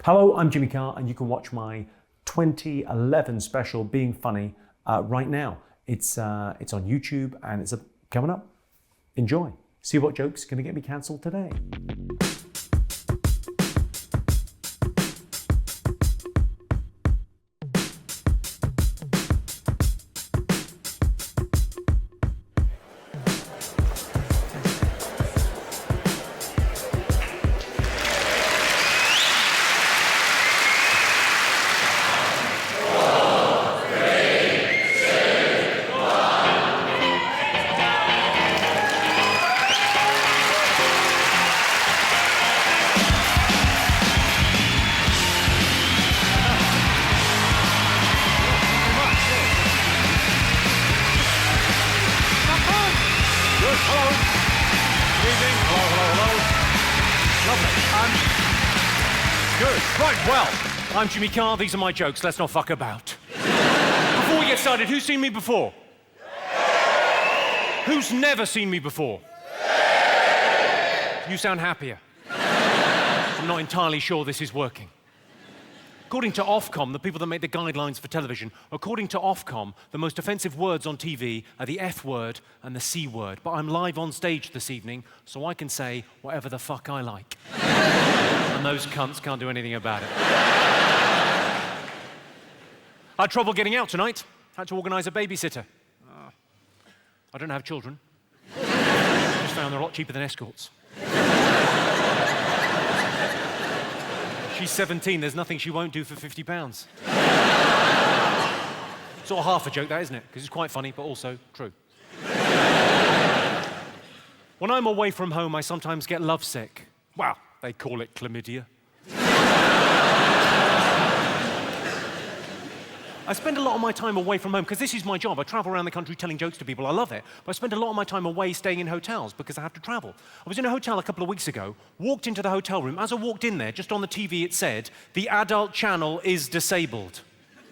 Hello, I'm Jimmy Carr, and you can watch my 2011 special, Being Funny, right now. It's on YouTube, and it's coming up. Enjoy. See what joke's going to get me cancelled today. I'm Jimmy Carr, these are my jokes, let's not fuck about. Before we get started, who's seen me before? Who's never seen me before? You sound happier. I'm not entirely sure this is working. According to Ofcom, the people that make the guidelines for television, according to Ofcom, the most offensive words on TV are the F word and the C word. But I'm live on stage this evening, so I can say whatever the fuck I like. And those cunts can't do anything about it. I had trouble getting out tonight. Had to organise a babysitter. I don't have children. Just found they're a lot cheaper than escorts. She's 17, there's nothing she won't do for £50. Sort of half a joke, that, isn't it? Because it's quite funny, but also true. When I'm away from home, I sometimes get lovesick. Well, they call it chlamydia. I spend a lot of my time away from home, because this is my job. I travel around the country telling jokes to people. I love it. But I spend a lot of my time away staying in hotels because I have to travel. I was in a hotel a couple of weeks ago, walked into the hotel room. As I walked in there, just on the TV it said, "The adult channel is disabled."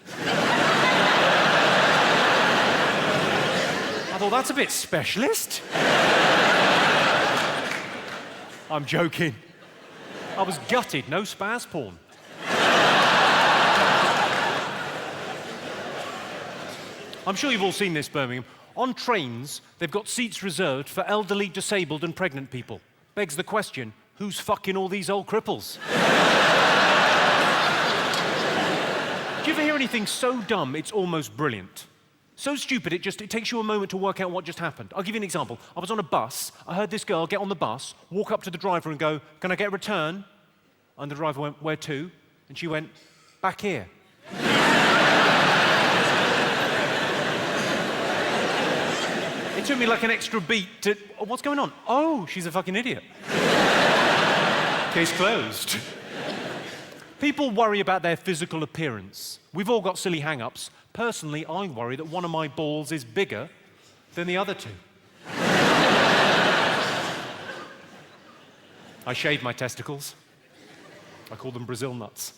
I thought, that's a bit specialist. I'm joking. I was gutted, no spaz porn. I'm sure you've all seen this, Birmingham. On trains, they've got seats reserved for elderly, disabled and pregnant people. Begs the question, who's fucking all these old cripples? Do you ever hear anything so dumb it's almost brilliant? So stupid it takes you a moment to work out what just happened. I'll give you an example. I was on a bus, I heard this girl get on the bus, walk up to the driver and go, "Can I get a return?" And the driver went, "Where to?" And she went, "Back here." It took me like an extra beat to, oh, what's going on? Oh, she's a fucking idiot. Case closed. People worry about their physical appearance. We've all got silly hang-ups. Personally, I worry that one of my balls is bigger than the other two. I shave my testicles. I call them Brazil nuts.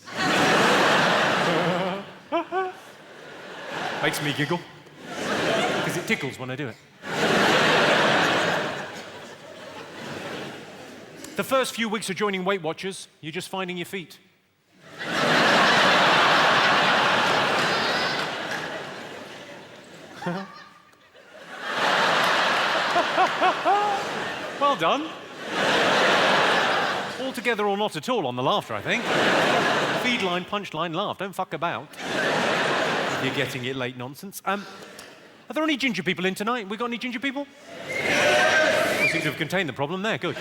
Makes me giggle. Because it tickles when I do it. The first few weeks of joining Weight Watchers, you're just finding your feet. Well done. All together or not at all on the laughter, I think. Feed line, punchline, laugh. Don't fuck about. You're getting it late nonsense. Are there any ginger people in tonight? We got any ginger people? We seem to have contained the problem there. Good.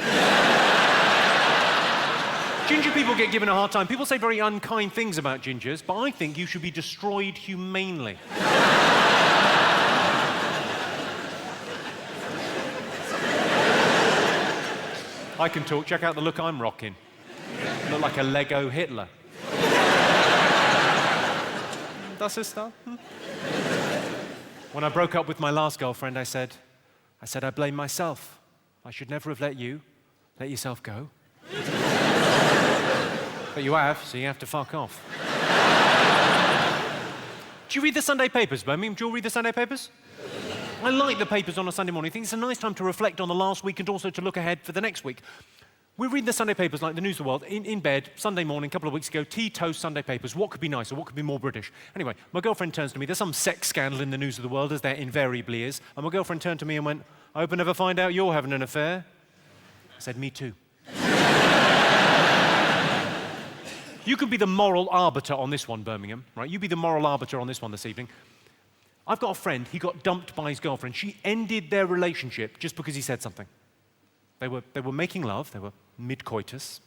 Ginger people get given a hard time. People say very unkind things about gingers, but I think you should be destroyed humanely. I can talk. Check out the look I'm rocking. I look like a Lego Hitler. Das ist da. When I broke up with my last girlfriend, I said, I blame myself. I should never have let yourself go. But you have, so you have to fuck off. Do you read the Sunday papers, Birmingham? Do you all read the Sunday papers? I like the papers on a Sunday morning. I think it's a nice time to reflect on the last week and also to look ahead for the next week. We're reading the Sunday papers like the News of the World in bed, Sunday morning, a couple of weeks ago, tea, toast, Sunday papers. What could be nicer? What could be more British? Anyway, my girlfriend turns to me. There's some sex scandal in the News of the World, as there invariably is. And my girlfriend turned to me and went, I hope I never find out you're having an affair. I said, me too. You can be the moral arbiter on this one, Birmingham, right? You be the moral arbiter on this one this evening. I've got a friend, he got dumped by his girlfriend. She ended their relationship just because he said something. They were making love, they were mid-coitus,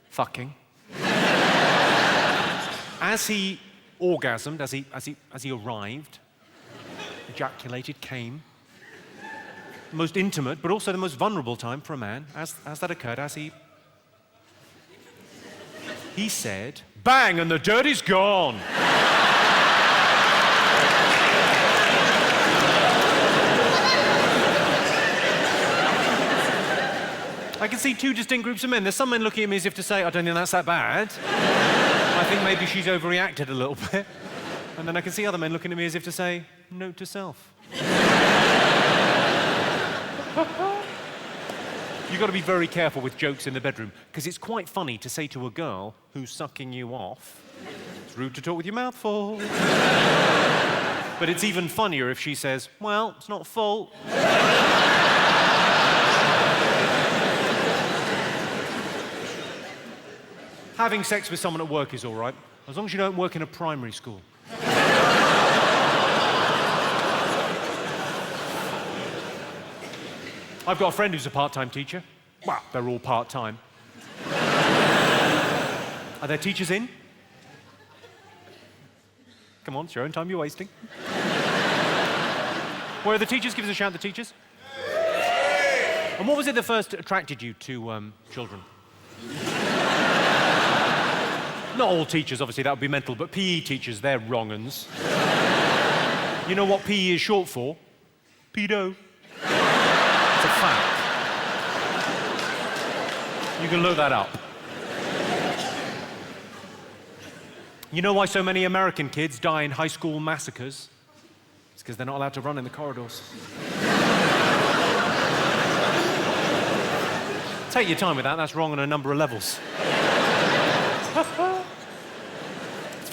fucking. As he orgasmed, as he arrived, ejaculated, came, the most intimate, but also the most vulnerable time for a man, as that occurred, he said, bang, and the dirty's gone. I can see two distinct groups of men. There's some men looking at me as if to say, I don't think that's that bad. I think maybe she's overreacted a little bit. And then I can see other men looking at me as if to say, note to self. You've got to be very careful with jokes in the bedroom, because it's quite funny to say to a girl who's sucking you off, it's rude to talk with your mouth full. But it's even funnier if she says, well, it's not full. Having sex with someone at work is all right, as long as you don't work in a primary school. I've got a friend who's a part-time teacher. Well, they're all part-time. Are there teachers in? Come on, it's your own time you're wasting. Where are the teachers? Give us a shout, the teachers. And what was it that first attracted you to children? Not all teachers, obviously, that would be mental, but PE teachers, they're wrong-uns. You know what PE is short for? Pedo. It's a fact. You can look that up. You know why so many American kids die in high school massacres? It's because they're not allowed to run in the corridors. Take your time with that, that's wrong on a number of levels.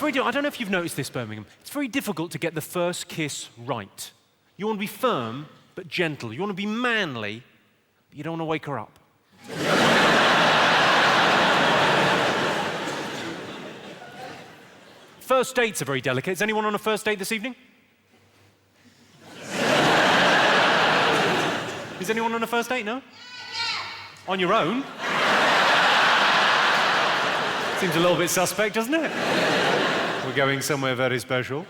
I don't know if you've noticed this, Birmingham. It's very difficult to get the first kiss right. You want to be firm, but gentle. You want to be manly, but you don't want to wake her up. First dates are very delicate. Is anyone on a first date this evening? Is anyone on a first date? No? On your own? Seems a little bit suspect, doesn't it? We're going somewhere very special.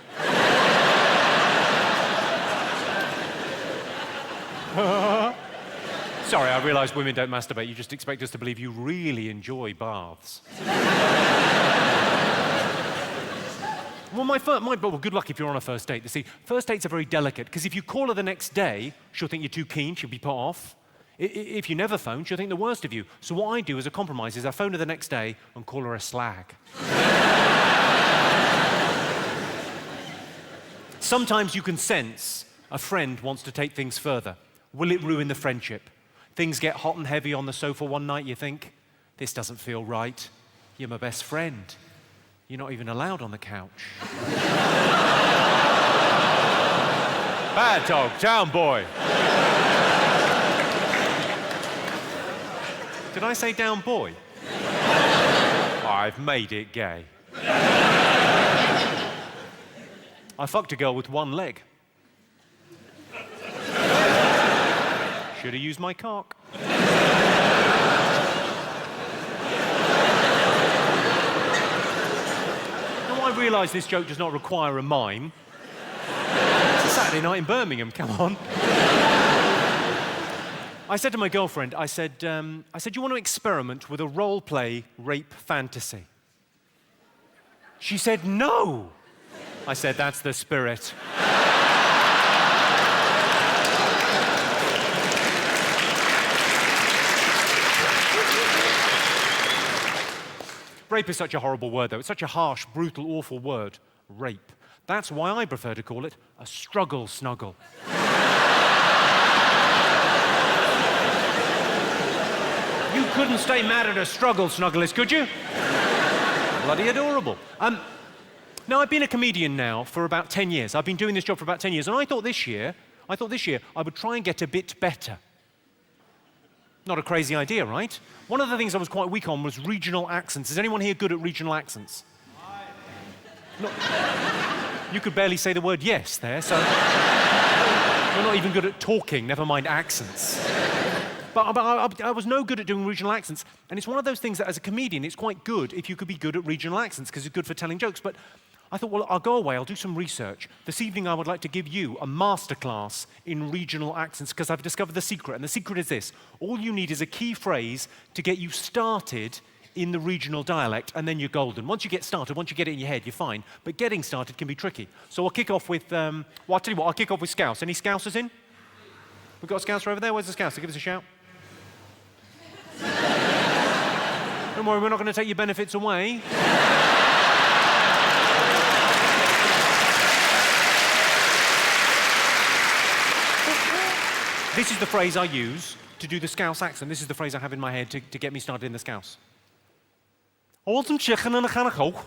Sorry, I realise women don't masturbate. You just expect us to believe you really enjoy baths. Well, good luck if you're on a first date. You see, first dates are very delicate, because if you call her the next day, she'll think you're too keen, she'll be put off. If you never phone, she'll think the worst of you. So what I do as a compromise is I phone her the next day and call her a slag. Sometimes you can sense a friend wants to take things further. Will it ruin the friendship? Things get hot and heavy on the sofa one night, you think, this doesn't feel right. You're my best friend. You're not even allowed on the couch. Bad dog, town boy. Did I say down boy? I've made it gay. I fucked a girl with one leg. Should have used my cock. Now I realise this joke does not require a mime. It's a Saturday night in Birmingham, come on. I said to my girlfriend, I said, you want to experiment with a role-play rape fantasy? She said, no. I said, that's the spirit. Rape is such a horrible word, though. It's such a harsh, brutal, awful word. Rape. That's why I prefer to call it a struggle snuggle. You couldn't stay mad at her struggle, Snuggles, could you? Bloody adorable. Now, I've been a comedian now for about 10 years. I've been doing this job for about 10 years, and I thought this year I would try and get a bit better. Not a crazy idea, right? One of the things I was quite weak on was regional accents. Is anyone here good at regional accents? No, you could barely say the word yes there, so you're not even good at talking, never mind accents. But I was no good at doing regional accents, and it's one of those things that as a comedian, it's quite good if you could be good at regional accents, because it's good for telling jokes. But I thought, well, I'll go away, I'll do some research. This evening I would like to give you a masterclass in regional accents, because I've discovered the secret, and the secret is this. All you need is a key phrase to get you started in the regional dialect, and then you're golden. Once you get started, once you get it in your head, you're fine. But getting started can be tricky. So I'll kick off with, well, I'll tell you what, I'll kick off with Scouse. Any Scousers in? We've got a Scouser over there? Where's the Scouser? Give us a shout. Don't worry, we're not going to take your benefits away. This is the phrase I use to do the Scouse accent. This is the phrase I have in my head to get me started in the Scouse. I want some chicken and a can of Coke.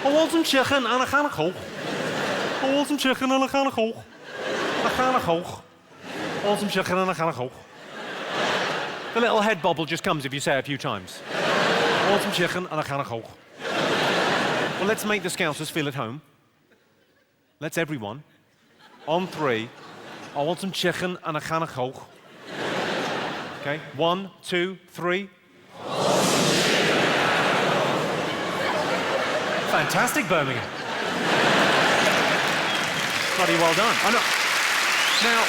I want some chicken and a can of Coke. I want some chicken and a can of Coke. A can of Coke. I want some chicken and a can of Coke. The little head bobble just comes if you say it a few times. I want some chicken and a can of Coke. Well, let's make the Scousers feel at home. Let's everyone, on three, I want some chicken and a can of Coke. Okay, 1, 2, 3. Fantastic, Birmingham. Bloody well done. I know. Now,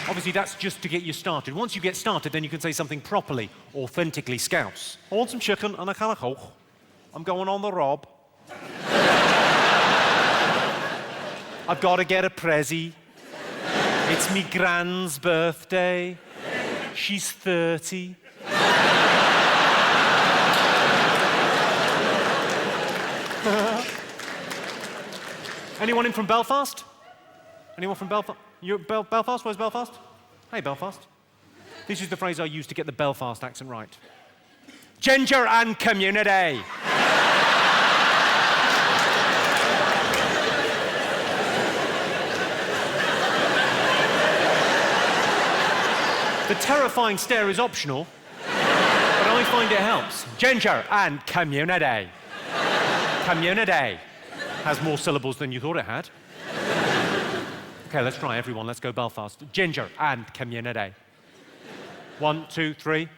obviously, that's just to get you started. Once you get started, then you can say something properly, authentically Scouse. I want some chicken and a can of Coke. I'm going on the rob. I've got to get a prezi. It's me gran's birthday. She's 30. Anyone in from Belfast? Anyone from Belfast? You're Belfast? Where's Belfast? Hey, Belfast. This is the phrase I use to get the Belfast accent right. Ginger and community. The terrifying stare is optional, but I find it helps. Ginger and community. Community has more syllables than you thought it had. Okay, let's try everyone. Let's go Belfast. Ginger and community. 1, 2, 3.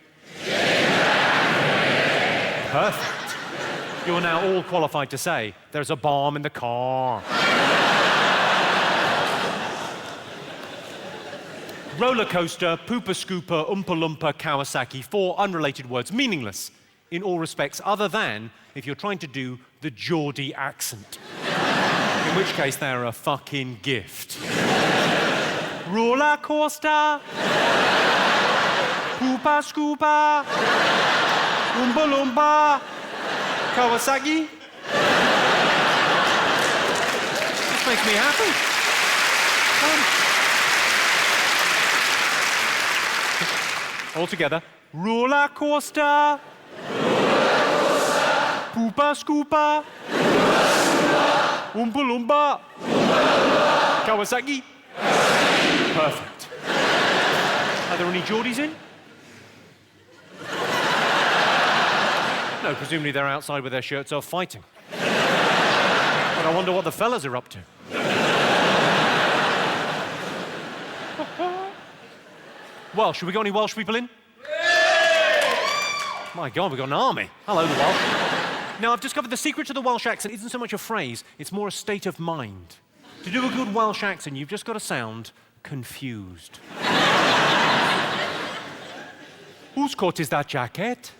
Perfect. You're now all qualified to say, there's a bomb in the car. Roller coaster, pooper scooper, oompa loompa, Kawasaki, 4 unrelated words, meaningless in all respects, other than if you're trying to do the Geordie accent. In which case, they're a fucking gift. Roller coaster, pooper scooper, oompa loompa, Kawasaki. This makes me happy. All together. Roller coaster. Poopa scoopa. Oompa loompa. Kawasaki. Perfect. Are there any Geordies in? No, presumably they're outside with their shirts off fighting. But I wonder what the fellas are up to. Welsh. Have we got any Welsh people in? My God, we've got an army. Hello, the Welsh. Now, I've discovered the secret to the Welsh accent isn't so much a phrase, it's more a state of mind. To do a good Welsh accent, you've just got to sound confused. Whose coat is that jacket?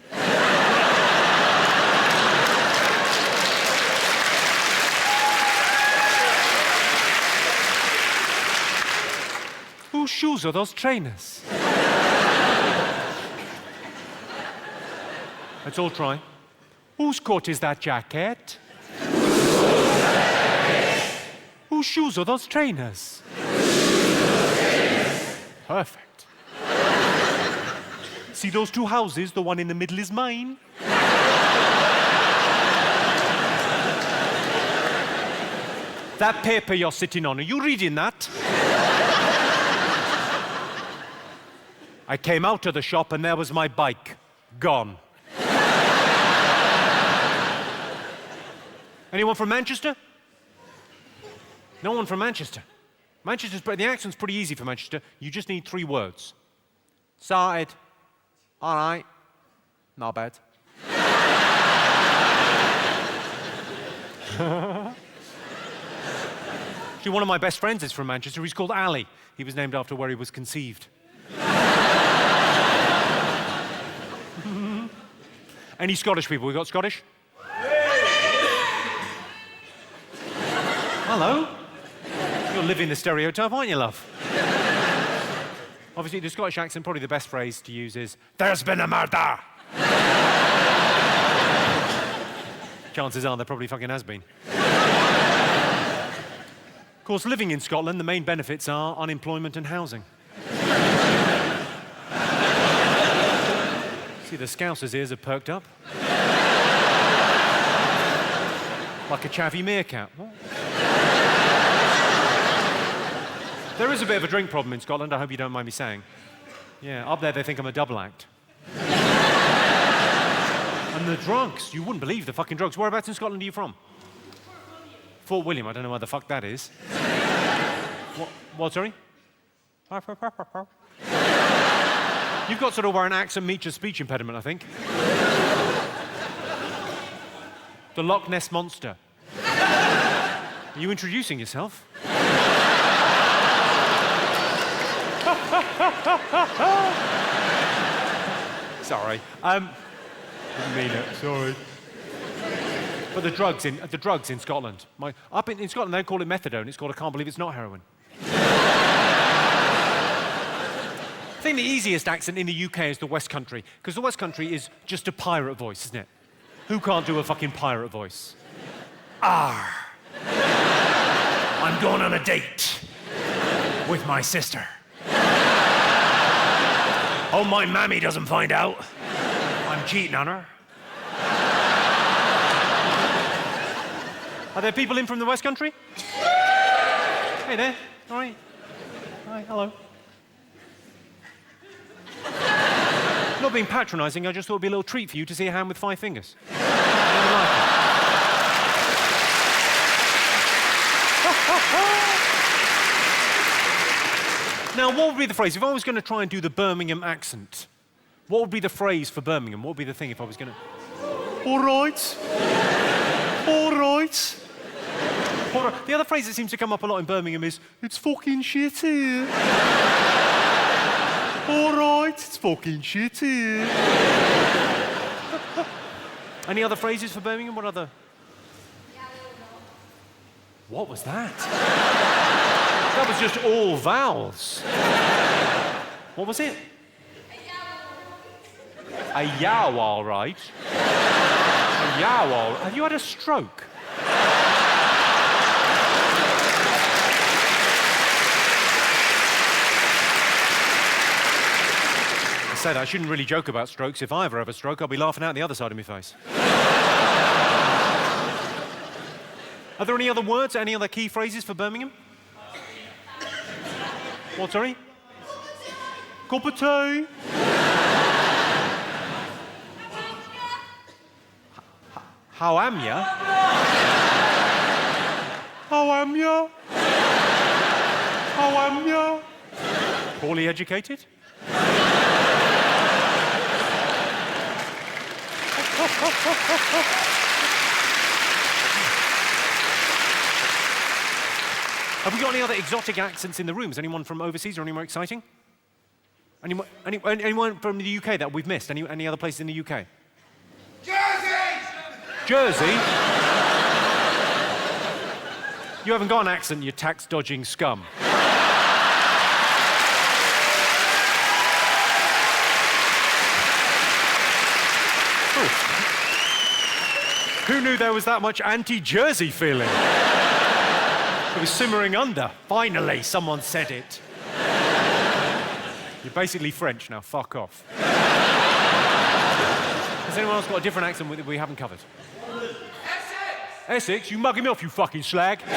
Whose shoes are those trainers? Let's all try. Whose coat is that jacket? Whose shoes are those trainers? Perfect. See those two houses? The one in the middle is mine. That paper you're sitting on, are you reading that? I came out of the shop and there was my bike. Gone. Anyone from Manchester? No one from Manchester. The accent's pretty easy for Manchester. You just need 3 words. Started. All right. Not bad. Actually, one of my best friends is from Manchester. He's called Ali. He was named after where he was conceived. Any Scottish people? We got Scottish? Hello? You're living the stereotype, aren't you, love? Obviously, the Scottish accent, probably the best phrase to use is, "There's been a murder!" Chances are there probably fucking has been. Of course, living in Scotland, the main benefits are unemployment and housing. See, the Scousers' ears are perked up. Like a chavvy meerkat. What? There is a bit of a drink problem in Scotland, I hope you don't mind me saying. Yeah, up there they think I'm a double act. And the drugs, you wouldn't believe the fucking drugs. Whereabouts in Scotland are you from? Fort William, I don't know where the fuck that is. What, sorry? You've got sort of where an accent meets a speech impediment, I think. The Loch Ness Monster. Are you introducing yourself? Sorry. Didn't mean it, sorry. But the drugs in Scotland. Up in Scotland, they call it methadone. It's called I can't believe it's not heroin. I think the easiest accent in the UK is the West Country, because the West Country is just a pirate voice, isn't it? Who can't do a fucking pirate voice? Arr! I'm going on a date with my sister. Oh, my mammy doesn't find out. I'm cheating on her. Are there people in from the West Country? Hey there. All right. Hi, hello. Not being patronising, I just thought it'd be a little treat for you to see a hand with 5 fingers. Now, what would be the phrase? If I was going to try and do the Birmingham accent, what would be the phrase for Birmingham? What would be the thing if I was going to... All right. All right. All right. The other phrase that seems to come up a lot in Birmingham is, it's fucking shit here. All right, it's fucking shit here. Any other phrases for Birmingham? What other... What was that? That was just all vowels. What was it? A yow, all right. A yow, all right. Have you had a stroke? I say that I shouldn't really joke about strokes. If I ever have a stroke, I'll be laughing out the other side of my face. Are there any other words, any other key phrases for Birmingham? What, sorry? Cup of tea. How am ya? How am ya? How am ya? Poorly educated? Have we got any other exotic accents in the room? Is anyone from overseas or anywhere exciting? Anyone from the UK that we've missed? Any other places in the UK? Jersey! Jersey? You haven't got an accent, you tax-dodging scum. Who knew there was that much anti-Jersey feeling? It was simmering under. Finally, someone said it. You're basically French now, fuck off. Has anyone else got a different accent we haven't covered? Essex? You mugging me off, you fucking slag. You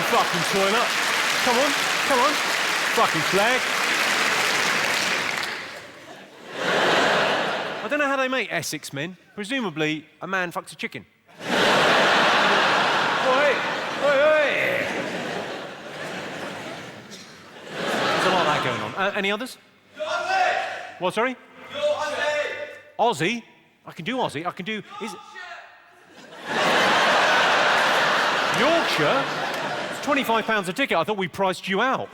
fucking toilet. Come on. Fucking slag. I don't know how they make Essex men. Presumably, a man fucks a chicken. Oi! There's a lot of that going on. Any others? Aussie! What, sorry? Aussie! Aussie? I can do Aussie. I can do... Yorkshire? It's £25 a ticket. I thought we priced you out.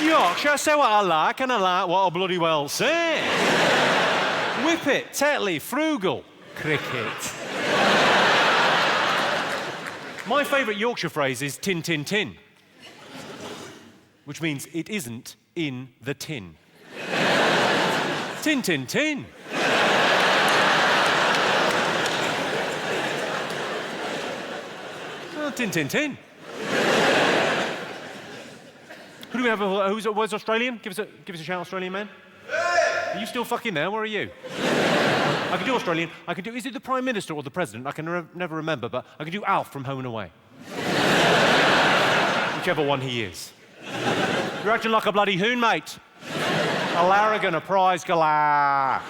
Yorkshire, say what I like, and I like what I bloody well say. Whippet, Tetley, frugal, cricket. My favourite Yorkshire phrase is tin, tin, tin, which means it isn't in the tin. Tin, tin, tin. Oh, tin, tin, tin. Who do we have? Where's Australian? Give us a shout, Australian man. Are you still fucking there? Where are you? I can do Australian. I can do... Is it the Prime Minister or the President? I can never remember, but I can do Alf from Home and Away. Whichever one he is. You're acting like a bloody hoon, mate. A larrigan, a prize galah.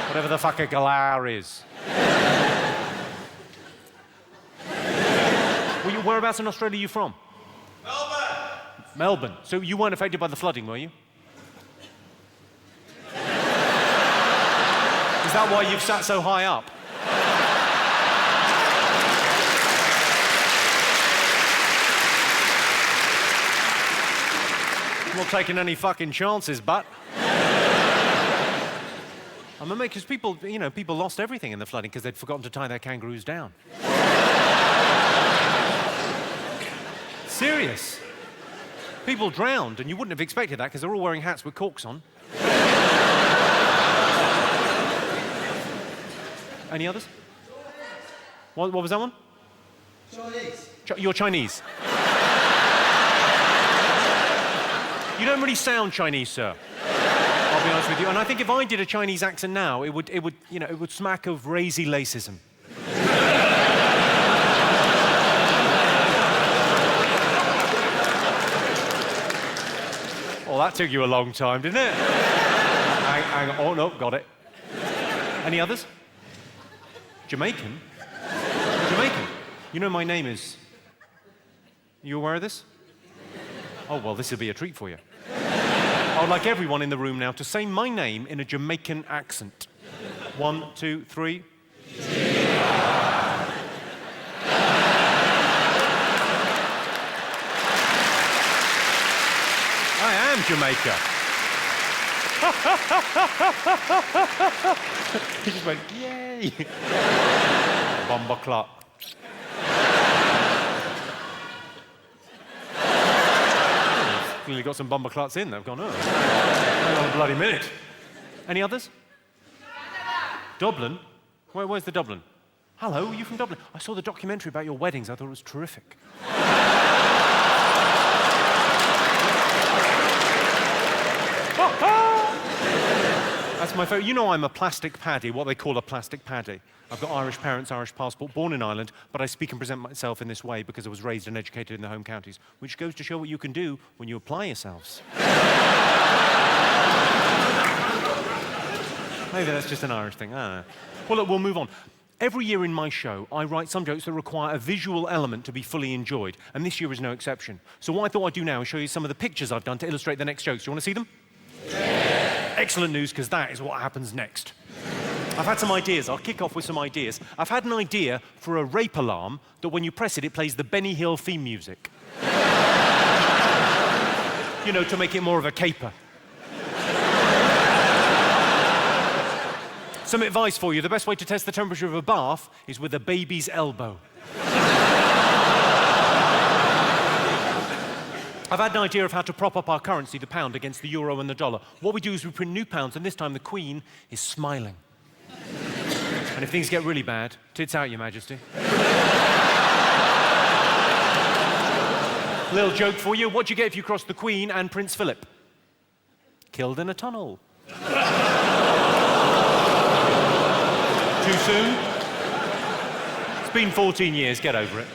Whatever the fuck a galah is. Whereabouts in Australia are you from? Melbourne. So you weren't affected by the flooding, were you? Is that why you've sat so high up? I'm not taking any fucking chances, but... I mean, because people lost everything in the flooding because they'd forgotten to tie their kangaroos down. Serious. People drowned, and you wouldn't have expected that because they're all wearing hats with corks on. Any others? What was that one? Chinese. You're Chinese. You don't really sound Chinese, sir. I'll be honest with you. And I think if I did a Chinese accent now, it would smack of racy lacism. Well, that took you a long time, didn't it? Hang on. Oh, no, got it. Any others? Jamaican? Jamaican? You know my name is... You aware of this? Oh, well, this will be a treat for you. I would like everyone in the room now to say my name in a Jamaican accent. 1, 2, 3. I am Jamaica. He just went, yay. Bomber clot. Clearly got some bomber clots in. They've gone, oh, hang on a bloody minute. Any others? Dublin? Where's the Dublin? Hello, are you from Dublin? I saw the documentary about your weddings. I thought it was terrific. That's my favourite. You know I'm a plastic paddy, what they call a plastic paddy. I've got Irish parents, Irish passport, born in Ireland, but I speak and present myself in this way because I was raised and educated in the home counties, which goes to show what you can do when you apply yourselves. Maybe that's just an Irish thing, I don't know. Well, look, we'll move on. Every year in my show, I write some jokes that require a visual element to be fully enjoyed, and this year is no exception. So what I thought I'd do now is show you some of the pictures I've done to illustrate the next jokes. Do you want to see them? Yeah. Excellent news, because that is what happens next. I've had some ideas. I'll kick off with some ideas. I've had an idea for a rape alarm that when you press it, it plays the Benny Hill theme music. You know, to make it more of a caper. Some advice for you. The best way to test the temperature of a bath is with a baby's elbow. I've had an idea of how to prop up our currency, the pound, against the euro and the dollar. What we do is we print new pounds, and this time the Queen is smiling. And if things get really bad, tits out, Your Majesty. Little joke for you. What do you get if you cross the Queen and Prince Philip? Killed in a tunnel. Too soon? It's been 14 years. Get over it.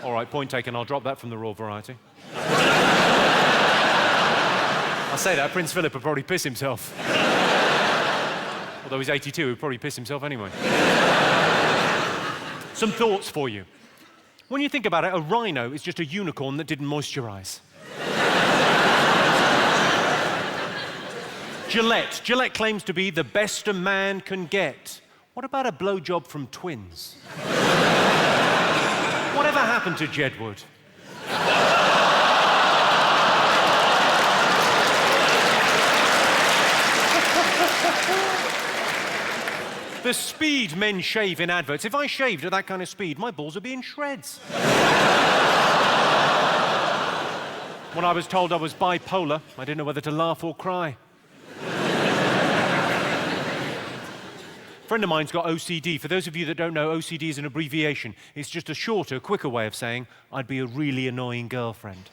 All right, point taken. I'll drop that from the raw variety. I say that, Prince Philip would probably piss himself. Although he's 82, he'd probably piss himself anyway. Some thoughts for you. When you think about it, a rhino is just a unicorn that didn't moisturize. Gillette claims to be the best a man can get. What about a blowjob from twins? Whatever happened to Jedward? The speed men shave in adverts. If I shaved at that kind of speed, my balls would be in shreds. When I was told I was bipolar, I didn't know whether to laugh or cry. A friend of mine's got OCD. For those of you that don't know, OCD is an abbreviation. It's just a shorter, quicker way of saying, I'd be a really annoying girlfriend.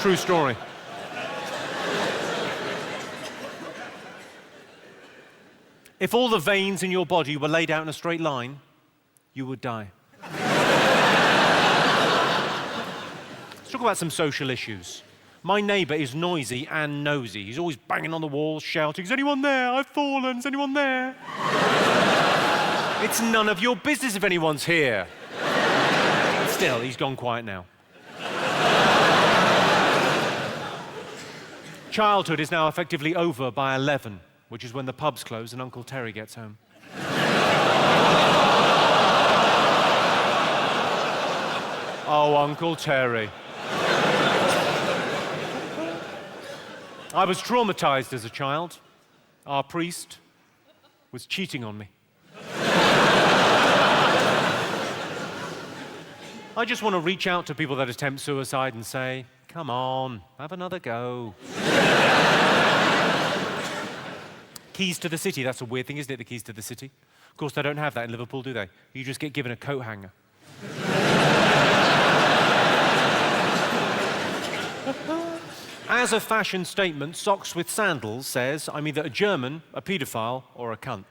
True story. If all the veins in your body were laid out in a straight line, you would die. Let's talk about some social issues. My neighbour is noisy and nosy. He's always banging on the walls, shouting, "Is anyone there? I've fallen. Is anyone there?" It's none of your business if anyone's here. Still, he's gone quiet now. Childhood is now effectively over by 11. Which is when the pubs close and Uncle Terry gets home. Oh, Uncle Terry. I was traumatized as a child. Our priest was cheating on me. I just want to reach out to people that attempt suicide and say, come on, have another go. Keys to the city, that's a weird thing, isn't it, the keys to the city? Of course, they don't have that in Liverpool, do they? You just get given a coat hanger. As a fashion statement, socks with sandals says, I'm either a German, a paedophile, or a cunt.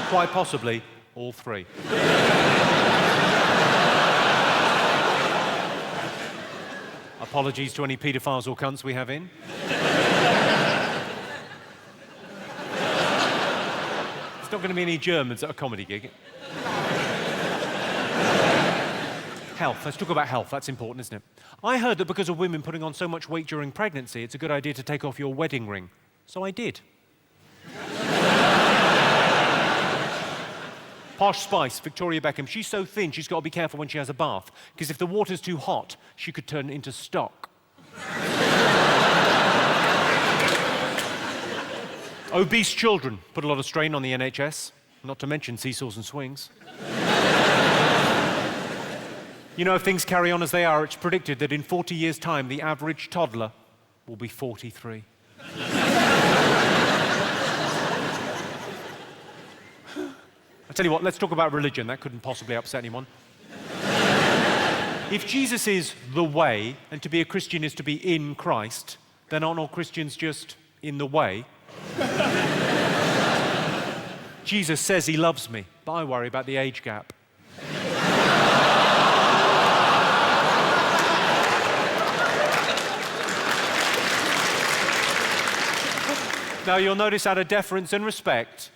Quite possibly, all three. Apologies to any paedophiles or cunts we have in. There's not going to be any Germans at a comedy gig. Health. Let's talk about health. That's important, isn't it? I heard that because of women putting on so much weight during pregnancy, it's a good idea to take off your wedding ring. So I did. Posh Spice, Victoria Beckham. She's so thin, she's got to be careful when she has a bath, because if the water's too hot, she could turn into stock. Obese children put a lot of strain on the NHS, not to mention seesaws and swings. You know, if things carry on as they are, it's predicted that in 40 years' time, the average toddler will be 43. I tell you what, let's talk about religion. That couldn't possibly upset anyone. If Jesus is the way, and to be a Christian is to be in Christ, then aren't all Christians just in the way? Jesus says he loves me, but I worry about the age gap. Now you'll notice out of deference and respect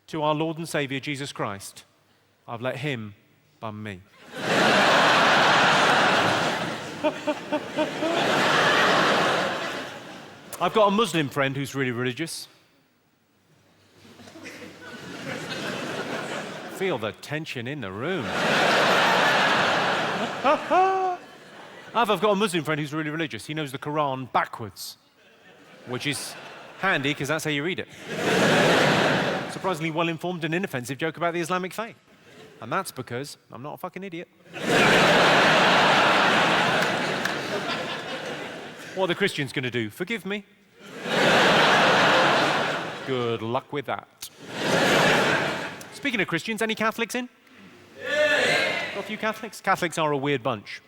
to our Lord and Saviour Jesus Christ, I've let him bum me. I've got a Muslim friend who's really religious. Feel the tension in the room. I've got a Muslim friend who's really religious. He knows the Quran backwards, which is handy because that's how you read it. Surprisingly well-informed and inoffensive joke about the Islamic faith. And that's because I'm not a fucking idiot. What are the Christians going to do? Forgive me? Good luck with that. Speaking of Christians, any Catholics in? Yeah. Got a few Catholics? Catholics are a weird bunch.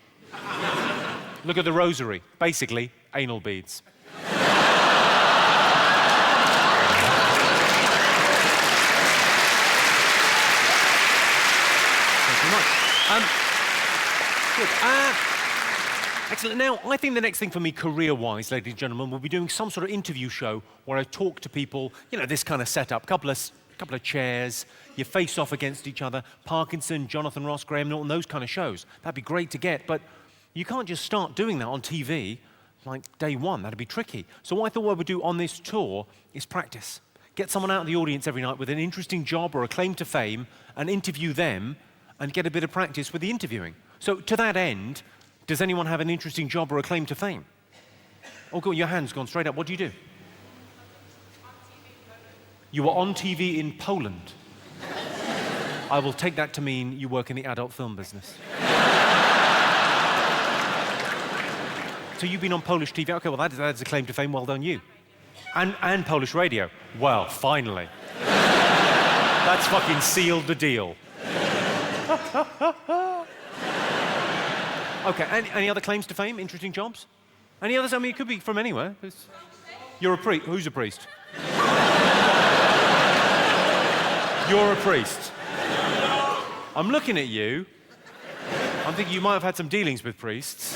Look at the rosary. Basically, anal beads. Thank you very much. Good. Excellent. Now, I think the next thing for me, career-wise, ladies and gentlemen, will be doing some sort of interview show where I talk to people, you know, this kind of setup, couple of chairs, you face off against each other, Parkinson, Jonathan Ross, Graham Norton, those kind of shows. That'd be great to get, but you can't just start doing that on TV like day one. That'd be tricky. So what I thought I would do on this tour is practice. Get someone out of the audience every night with an interesting job or a claim to fame and interview them and get a bit of practice with the interviewing. So to that end, does anyone have an interesting job or a claim to fame? Oh, good, your hand's gone straight up. What do you do? You were on TV in Poland. I will take that to mean you work in the adult film business. So you've been on Polish TV. Okay, well, that's a claim to fame. Well done, you. And Polish radio. Well, finally. That's fucking sealed the deal. Okay, any other claims to fame? Interesting jobs? Any others? I mean, it could be from anywhere. You're a priest. Who's a priest? You're a priest. I'm looking at you. I'm thinking you might have had some dealings with priests.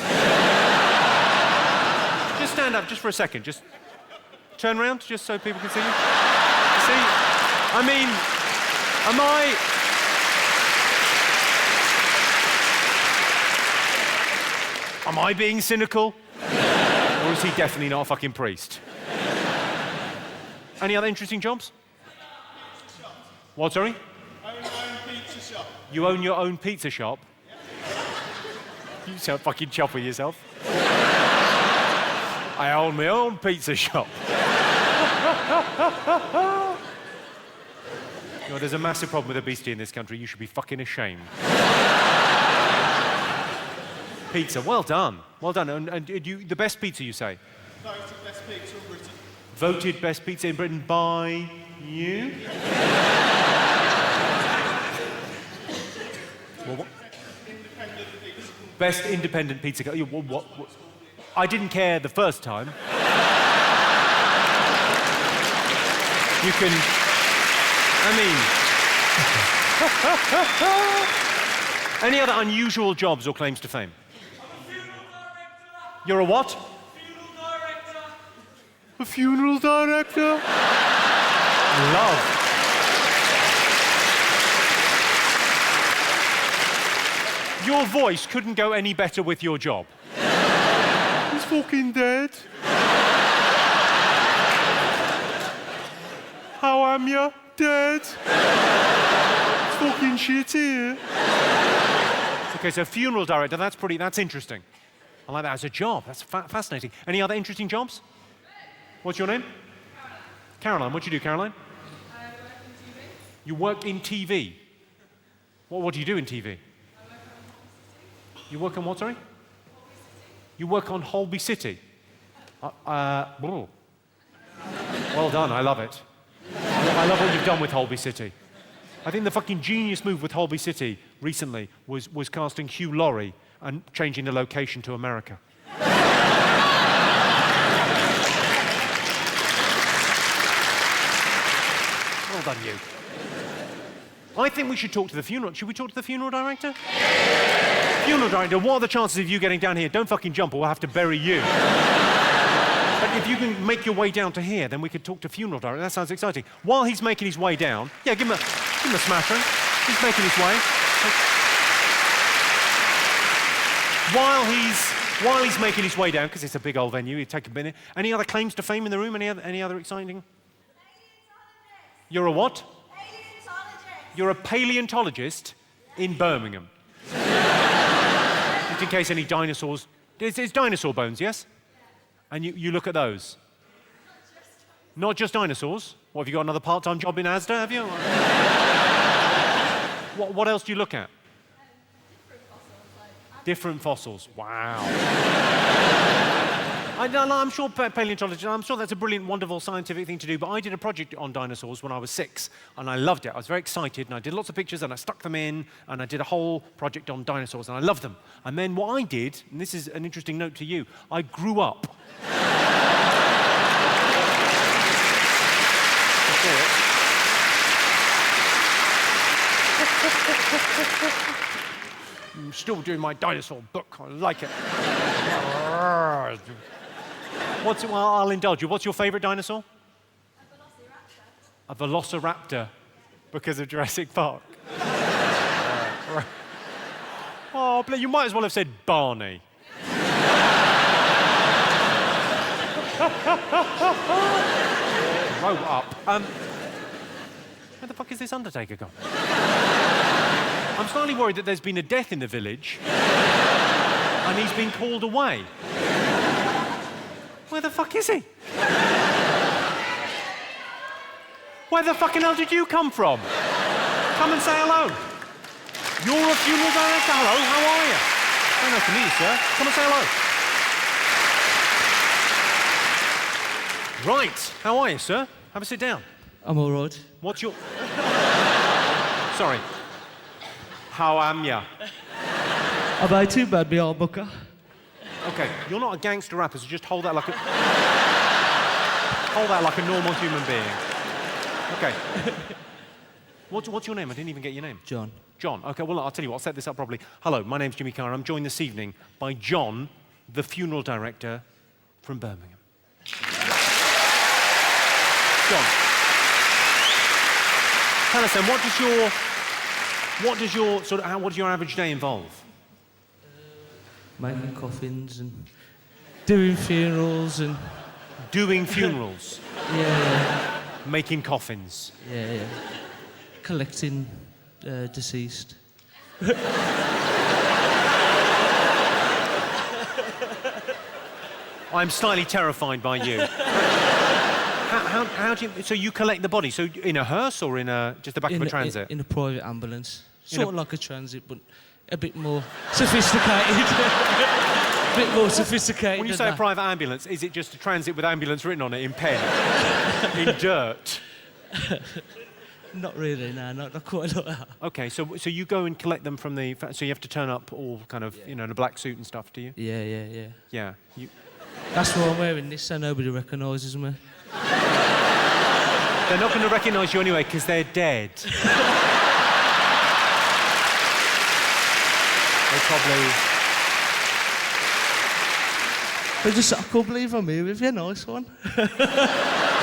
Just stand up, just for a second. Just turn around, just so people can see you. See? I mean, Am I being cynical? Or is he definitely not a fucking priest? Any other interesting jobs? What, sorry? I own my own pizza shop. You own your own pizza shop? You sound fucking chuffed with yourself. I own my own pizza shop. You know, there's a massive problem with obesity in this country. You should be fucking ashamed. Pizza, well done. Well done. And the best pizza, you say? Voted best pizza in Britain. Voted best pizza in Britain by you? Well, what? Independent pizza. Best independent pizza. What? I didn't care the first time. You can... Any other unusual jobs or claims to fame? You're a what? Funeral director. A funeral director? Love. Your voice couldn't go any better with your job. He's fucking dead. How am ya? Dead. It's fucking shit here. Okay, so funeral director, that's interesting. I like that as a job. That's fascinating. Any other interesting jobs? What's your name? Caroline. What do you do, Caroline? I work in TV. You work in TV? What do you do in TV? I work on Holby City. You work on what, sorry? Holby City. You work on Holby City? Well done, I love it. I love what you've done with Holby City. I think the fucking genius move with Holby City recently was casting Hugh Laurie and changing the location to America. Well done, you. I think we should talk to the funeral. Should we talk to the funeral director? Funeral director, what are the chances of you getting down here? Don't fucking jump or we'll have to bury you. But if you can make your way down to here, then we could talk to funeral director. That sounds exciting. While he's making his way down, yeah, give him a smasher. He's making his way. While he's making his way down, because it's a big old venue, he'd take a minute. Any other claims to fame in the room? Any other exciting? You're a what? Paleontologist. You're a paleontologist in Birmingham. Just in case any dinosaurs... It's dinosaur bones, yes? And you look at those? Not just dinosaurs? What, have you got another part-time job in Asda, have you? What else do you look at? Different fossils. Different fossils. Wow. I'm sure paleontology, I'm sure that's a brilliant, wonderful scientific thing to do, but I did a project on dinosaurs when I was 6, and I loved it. I was very excited, and I did lots of pictures, and I stuck them in, and I did a whole project on dinosaurs, and I loved them. And then what I did, and this is an interesting note to you, I grew up. I'm still doing my dinosaur book. I like it. Well, I'll indulge you. What's your favourite dinosaur? A velociraptor. A velociraptor, because of Jurassic Park. Oh, you might as well have said Barney. Grow up. Where the fuck is this Undertaker gone? I'm slightly worried that there's been a death in the village and he's been called away. Where the fuck is he? Where the fucking hell did you come from? Come and say hello. You're a funeral director. Hello, how are you? Very nice to meet you, sir. Come and say hello. Right, how are you, sir? Have a sit down. I'm all right. What's your... Sorry. How am ya? Am I too bad, me old booker? Okay, you're not a gangster rapper, so just hold that like a... hold that like a normal human being. Okay. What's your name? I didn't even get your name. John. John. Okay, well, I'll tell you what, I'll set this up properly. Hello, my name's Jimmy Carr. I'm joined this evening by John, the funeral director from Birmingham. John. Tell us then, what does your average day involve? Making coffins and doing funerals and... Doing funerals? Yeah. Making coffins? Yeah. Collecting deceased. I'm slightly terrified by you. How do you... So you collect the body? So in a hearse or in just the back of a transit? In a private ambulance. Sort of like a transit, but a bit more sophisticated. A bit more sophisticated. When you say a private ambulance, is it just a transit with ambulance written on it in pen? In dirt? Not really, no, not quite like that. Okay, so you go and collect them from the... So you have to turn up all kind of, in a black suit and stuff, do you? Yeah. Yeah. That's why I'm wearing this, so nobody recognises me. They're not going to recognise you anyway, because they're dead. They probably... I can't believe I'm here with you, nice one.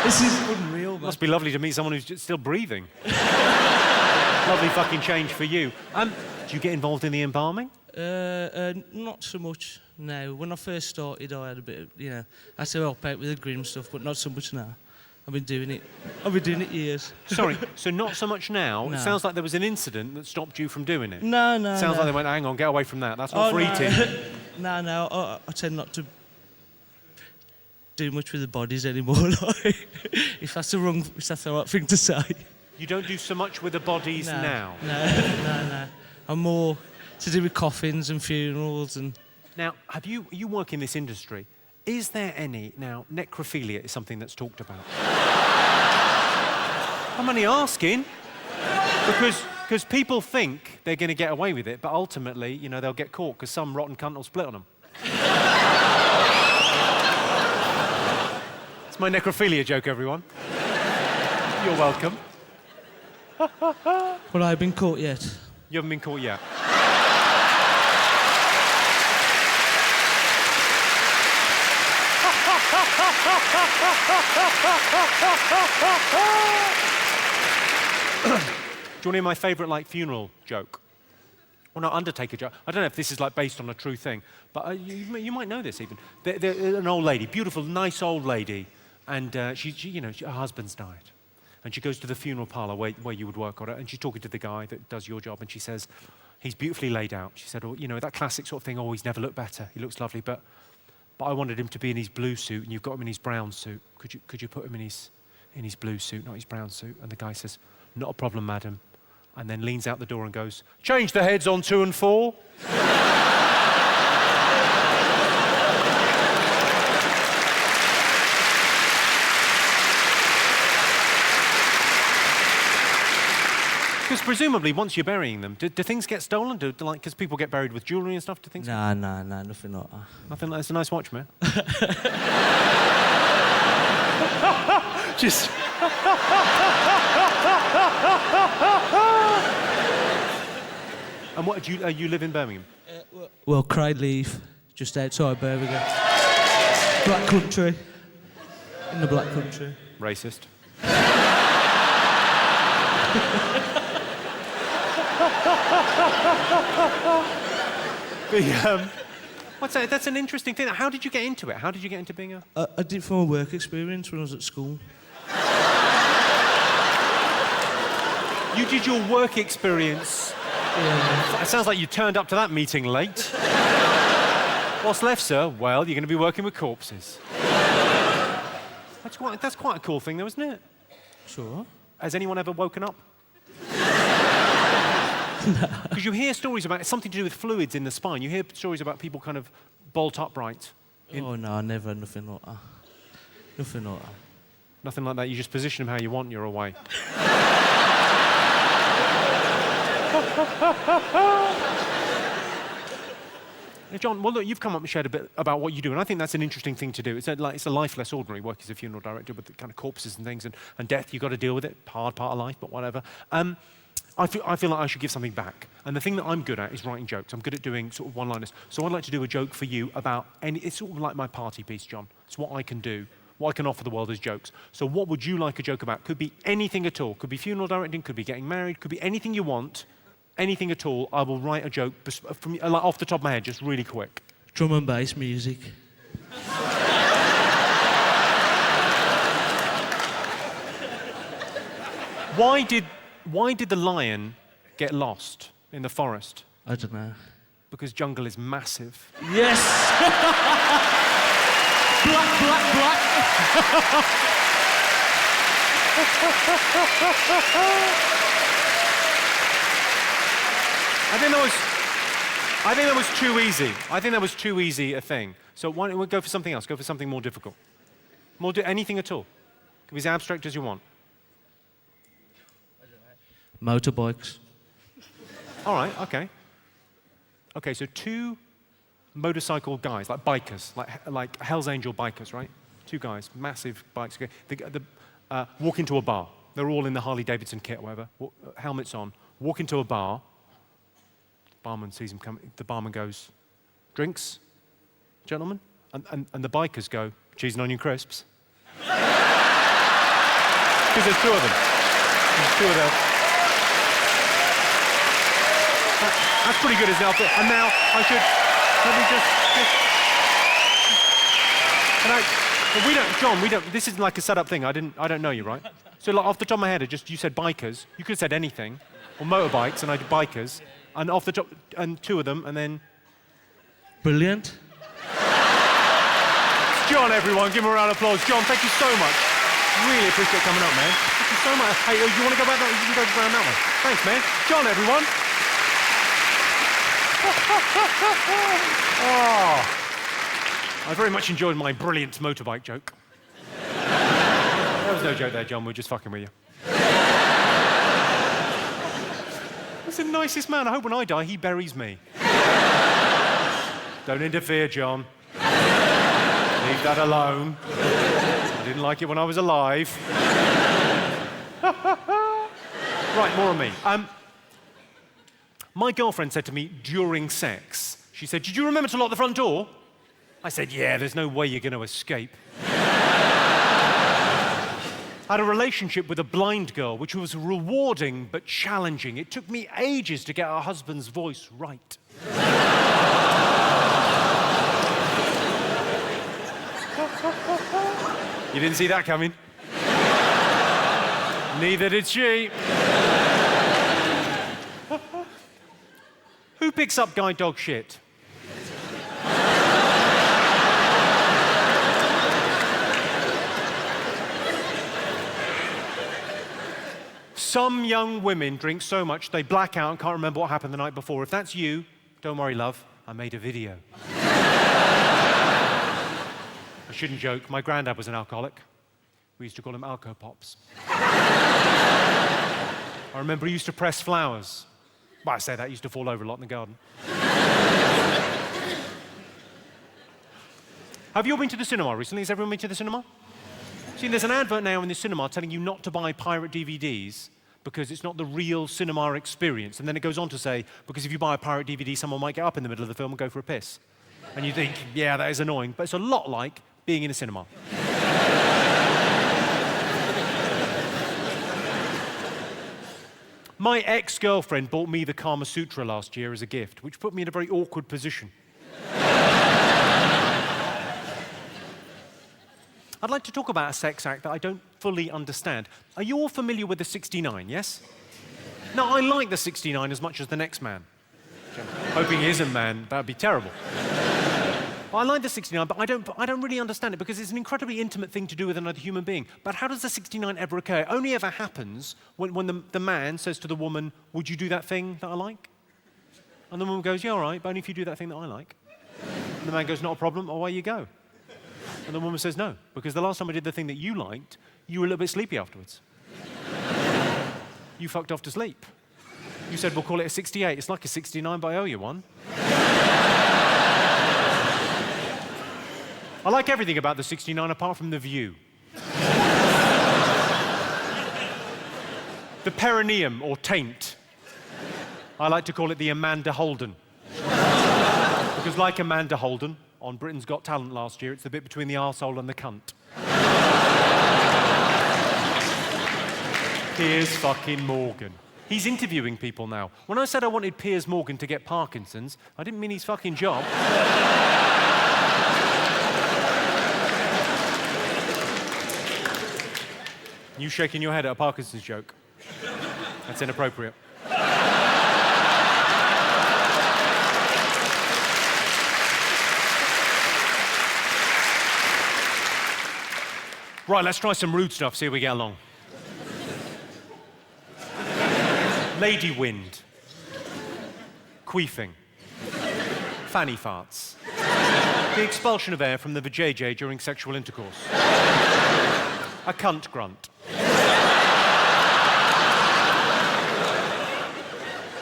This is unreal, man. Must be lovely to meet someone who's just still breathing. Lovely fucking change for you. Do you get involved in the embalming? Not so much now. When I first started, I had a bit of, I had to help out with the grim stuff, but not so much now. I've been doing it years. Sorry, so not so much now? No. It sounds like there was an incident that stopped you from doing it. No. Sounds like they went, hang on, get away from that. That's not for eating. No, I tend not to do much with the bodies anymore. If that's the right thing to say. You don't do so much with the bodies now? No. I'm more to do with coffins and funerals and... Now, you work in this industry. Is there any... Now, necrophilia is something that's talked about. I'm only asking. Because people think they're going to get away with it, but ultimately, they'll get caught because some rotten cunt will split on them. It's my necrophilia joke, everyone. You're welcome. Well, I've been caught yet. You haven't been caught yet. Do you want to hear my favourite, funeral joke? Well, no, Undertaker joke. I don't know if this is, based on a true thing, but you might know this, even. They're an old lady, beautiful, nice old lady, and her husband's died. And she goes to the funeral parlour where you would work on it, and she's talking to the guy that does your job, and she says, he's beautifully laid out. She said, that classic sort of thing, he's never looked better. He looks lovely, but I wanted him to be in his blue suit, and you've got him in his brown suit. Could you put him in his blue suit, not his brown suit? And the guy says, not a problem, madam. And then leans out the door and goes, change the heads on 2 and 4. Because presumably, once you're burying them, do things get stolen? Because people get buried with jewellery and stuff, do things... Nah, nothing like that. Nothing like... It's a nice watch, man. Just... And what, you live in Birmingham? Well, Craigleaf, just outside Birmingham. Black country. In the Black Country. Racist. What's that? That's an interesting thing. How did you get into it? How did you get into being a... I did it from a work experience when I was at school. You did your work experience. Yeah. It sounds like you turned up to that meeting late. What's left, sir? Well, you're going to be working with corpses. That's quite a cool thing, though, isn't it? Sure. Has anyone ever woken up? Because you hear stories about something to do with fluids in the spine. You hear stories about people kind of bolt upright. Oh, no, never, nothing like that. Nothing like that. Nothing like that. You just position them how you want and you're away. John, well, look, you've come up and shared a bit about what you do, and I think that's an interesting thing to do. It's a life less ordinary, work as a funeral director with the kind of corpses and things, and death. You've got to deal with it. Hard part of life, but whatever. I feel like I should give something back. And the thing that I'm good at is writing jokes. I'm good at doing sort of one-liners. So I'd like to do a joke for you about it's sort of like my party piece, John. It's what I can do, what I can offer the world as jokes. So what would you like a joke about? Could be anything at all. Could be funeral directing, could be getting married, could be anything you want. Anything at all, I will write a joke from off the top of my head, just really quick. Drum and bass music. Why did the lion get lost in the forest? I don't know. Because jungle is massive. Yes! Black, black, black. I think that was too easy. I think that was too easy a thing. So why don't we go for something else? Go for something more difficult. Anything at all. Can be as abstract as you want. Motorbikes. All right, okay. Okay, so two motorcycle guys, like bikers, like Hell's Angel bikers, right? Two guys, massive bikes. Walk into a bar. They're all in the Harley Davidson kit or whatever, helmets on. Walk into a bar. Barman sees him coming. The barman goes, "Drinks, gentlemen?" And the bikers go, "Cheese and onion crisps." Because there's two of them. There's two of them. That's pretty good, isn't it? And now I should... Let me just... But we don't... John, this isn't like a set-up thing. I don't know you, right? So like, off the top of my head, you said bikers. You could have said anything. Or motorbikes, and I did bikers. And off the top, and two of them, and then... Brilliant. It's John, everyone. Give him a round of applause. John, thank you so much. Really appreciate coming up, man. Thank you so much. Hey, you want to go back that? You can go around that way. Thanks, man. John, everyone. Oh. I very much enjoyed my brilliant motorbike joke. There was no joke there, John. We're just fucking with you. He's the nicest man. I hope when I die, he buries me. Don't interfere, John. Leave that alone. I didn't like it when I was alive. Right, more on me. My girlfriend said to me during sex, she said, "Did you remember to lock the front door?" I said, "Yeah, there's no way you're going to escape." I had a relationship with a blind girl, which was rewarding but challenging. It took me ages to get her husband's voice right. You didn't see that coming. Neither did she. Who picks up guide dog shit? Some young women drink so much they black out and can't remember what happened the night before. If that's you, don't worry, love. I made a video. I shouldn't joke. My granddad was an alcoholic. We used to call him Alco Pops. I remember he used to press flowers. Well, I say that, he used to fall over a lot in the garden. Have you all been to the cinema recently? Has everyone been to the cinema? See, there's an advert now in the cinema telling you not to buy pirate DVDs because it's not the real cinema experience. And then it goes on to say, because if you buy a pirate DVD, someone might get up in the middle of the film and go for a piss. And you think, yeah, that is annoying. But it's a lot like being in a cinema. My ex-girlfriend bought me the Kama Sutra last year as a gift, which put me in a very awkward position. I'd like to talk about a sex act that I don't fully understand. Are you all familiar with the 69, yes? No, I like the 69 as much as the next man. Hoping he isn't man, that'd be terrible. I like the 69, but I don't really understand it because it's an incredibly intimate thing to do with another human being. But how does the 69 ever occur? It only ever happens when the man says to the woman, would you do that thing that I like? And the woman goes, yeah, all right, but only if you do that thing that I like. And the man goes, not a problem, away you go. And the woman says, no, because the last time I did the thing that you liked, you were a little bit sleepy afterwards. You fucked off to sleep. You said, we'll call it a 68. It's like a 69, but I owe you one. I like everything about the 69 apart from the view. The perineum, or taint. I like to call it the Amanda Holden. Because like Amanda Holden, on Britain's Got Talent last year, it's the bit between the arsehole and the cunt. Piers fucking Morgan. He's interviewing people now. When I said I wanted Piers Morgan to get Parkinson's, I didn't mean his fucking job. You shaking your head at a Parkinson's joke. That's inappropriate. Right, let's try some rude stuff, see how we get along. Lady wind. Queefing. Fanny farts. The expulsion of air from the vajayjay during sexual intercourse. A cunt grunt.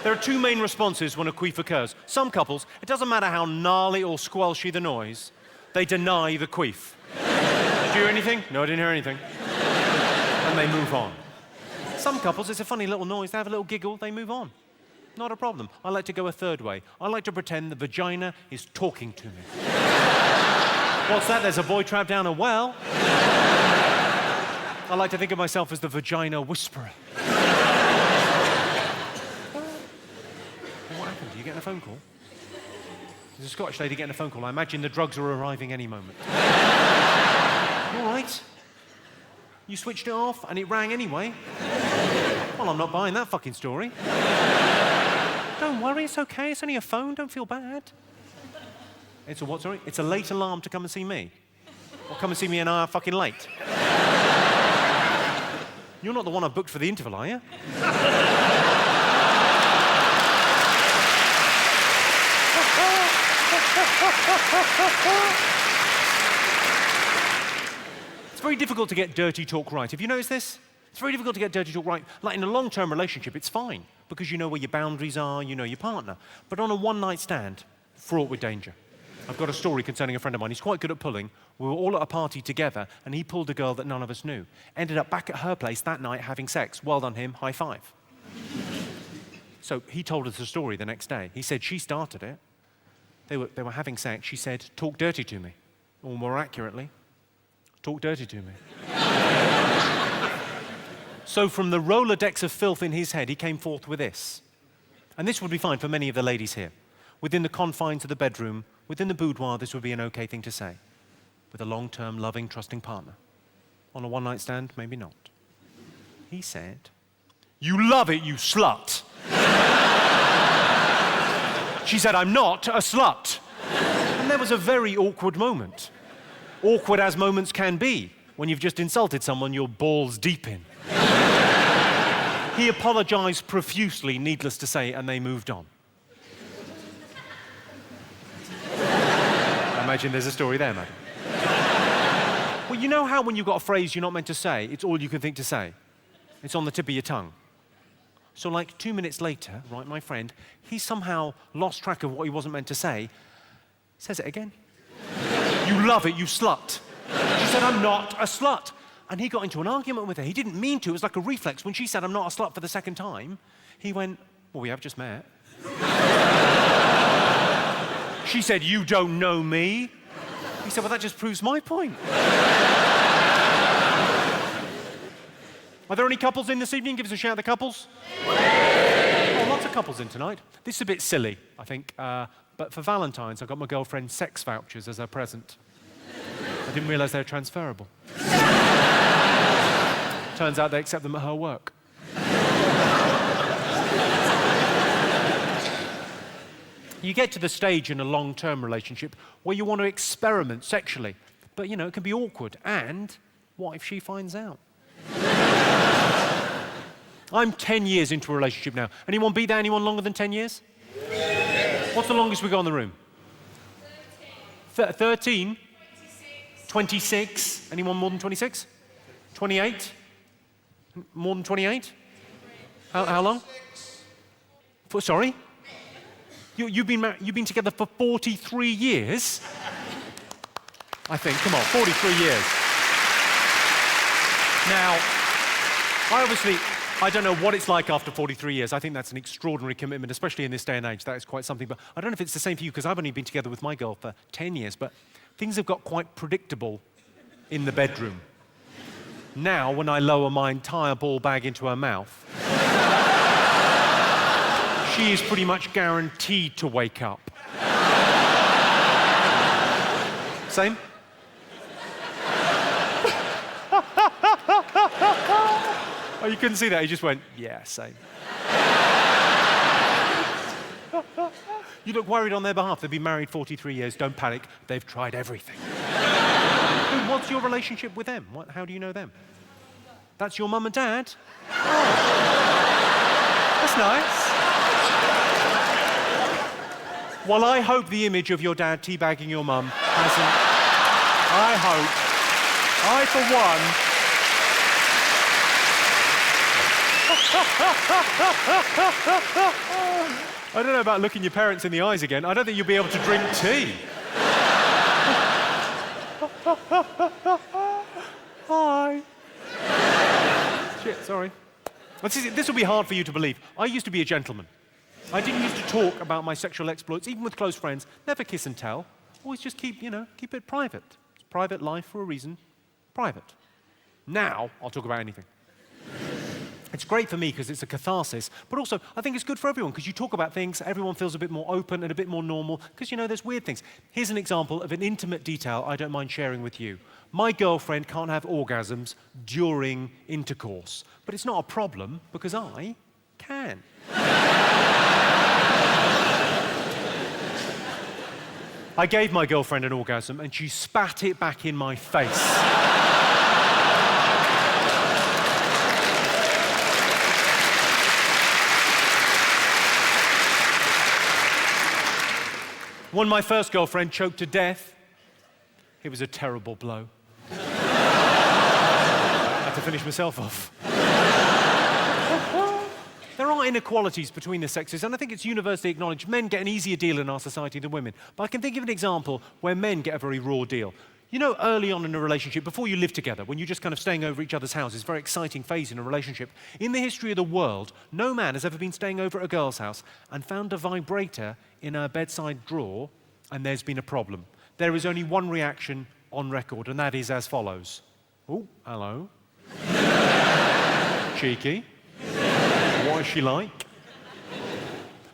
There are two main responses when a queef occurs. Some couples, it doesn't matter how gnarly or squelchy the noise, they deny the queef. Did you hear anything? No, I didn't hear anything. And they move on. Some couples, it's a funny little noise, they have a little giggle, they move on. Not a problem. I like to go a third way. I like to pretend the vagina is talking to me. What's that? There's a boy trapped down a well. I like to think of myself as the vagina whisperer. What happened? Are you getting a phone call? There's a Scottish lady getting a phone call. I imagine the drugs are arriving any moment. You all right? You switched it off and it rang anyway? Well, I'm not buying that fucking story. Don't worry, it's okay. It's only a phone. Don't feel bad. It's a what, sorry? It's a late alarm to come and see me. Or come and see me an hour fucking late. You're not the one I booked for the interval, are you? It's very difficult to get dirty talk right. Have you noticed this? It's very difficult to get dirty talk right. Like in a long-term relationship, it's fine, because you know where your boundaries are, you know your partner. But on a one-night stand, fraught with danger. I've got a story concerning a friend of mine. He's quite good at pulling. We were all at a party together, and he pulled a girl that none of us knew. Ended up back at her place that night having sex. Well done him, high five. So he told us the story the next day. He said she started it. They were having sex. She said, talk dirty to me. Or more accurately, talk dirty to me. So from the Rolodex of filth in his head, he came forth with this. And this would be fine for many of the ladies here. Within the confines of the bedroom, within the boudoir, this would be an okay thing to say. With a long-term, loving, trusting partner. On a one-night stand, maybe not. He said, you love it, you slut. She said, I'm not a slut. And there was a very awkward moment. Awkward as moments can be when you've just insulted someone you're balls deep in. He apologized profusely, needless to say, and they moved on. I imagine there's a story there, madam. Well, you know how when you've got a phrase you're not meant to say, it's all you can think to say? It's on the tip of your tongue. So like 2 minutes later, right, my friend, he somehow lost track of what he wasn't meant to say. Says it again. You love it, you slut. She said, I'm not a slut. And he got into an argument with her. He didn't mean to. It was like a reflex. When she said, I'm not a slut for the second time, he went, well, we have just met. She said, you don't know me. He said, well, that just proves my point. Are there any couples in this evening? Give us a shout, the couples. Oh, lots of couples in tonight. This is a bit silly, I think. But for Valentine's, I got my girlfriend sex vouchers as her present. I didn't realise they were transferable. Turns out they accept them at her work. You get to the stage in a long-term relationship where you want to experiment sexually. But, you know, it can be awkward. And what if she finds out? I'm 10 years into a relationship now. Anyone beat that? Anyone longer than 10 years? What's the longest we got in the room? 13. 13? 26. Anyone more than 26? 28? More than 28? How long? Sorry? You've been together for 43 years? I think, come on, 43 years. Now, I don't know what it's like after 43 years. I think that's an extraordinary commitment, especially in this day and age. That is quite something. But I don't know if it's the same for you, because I've only been together with my girl for 10 years, but things have got quite predictable in the bedroom. Now, when I lower my entire ball bag into her mouth, she is pretty much guaranteed to wake up. Same? Oh, you couldn't see that? He just went, yeah, same. You look worried on their behalf. They've been married 43 years. Don't panic. They've tried everything. What's your relationship with them? How do you know them? That's your mum and dad? Oh. That's nice. Well, I hope the image of your dad teabagging your mum hasn't... I for one... I don't know about looking your parents in the eyes again. I don't think you'll be able to drink tea. Hi. Shit, sorry. This will be hard for you to believe. I used to be a gentleman. I didn't used to talk about my sexual exploits, even with close friends. Never kiss and tell. Always just keep it private. It's private life for a reason. Private. Now, I'll talk about anything. It's great for me because it's a catharsis, but also I think it's good for everyone because you talk about things, everyone feels a bit more open and a bit more normal because, there's weird things. Here's an example of an intimate detail I don't mind sharing with you. My girlfriend can't have orgasms during intercourse, but it's not a problem because I can. I gave my girlfriend an orgasm and she spat it back in my face. When my first girlfriend choked to death, it was a terrible blow. I had to finish myself off. There are inequalities between the sexes, and I think it's universally acknowledged. Men get an easier deal in our society than women. But I can think of an example where men get a very raw deal. Early on in a relationship, before you live together, when you're just kind of staying over each other's houses, very exciting phase in a relationship. In the history of the world, no man has ever been staying over at a girl's house and found a vibrator in her bedside drawer, and there's been a problem. There is only one reaction on record, and that is as follows. Oh, hello. Cheeky. What is she like?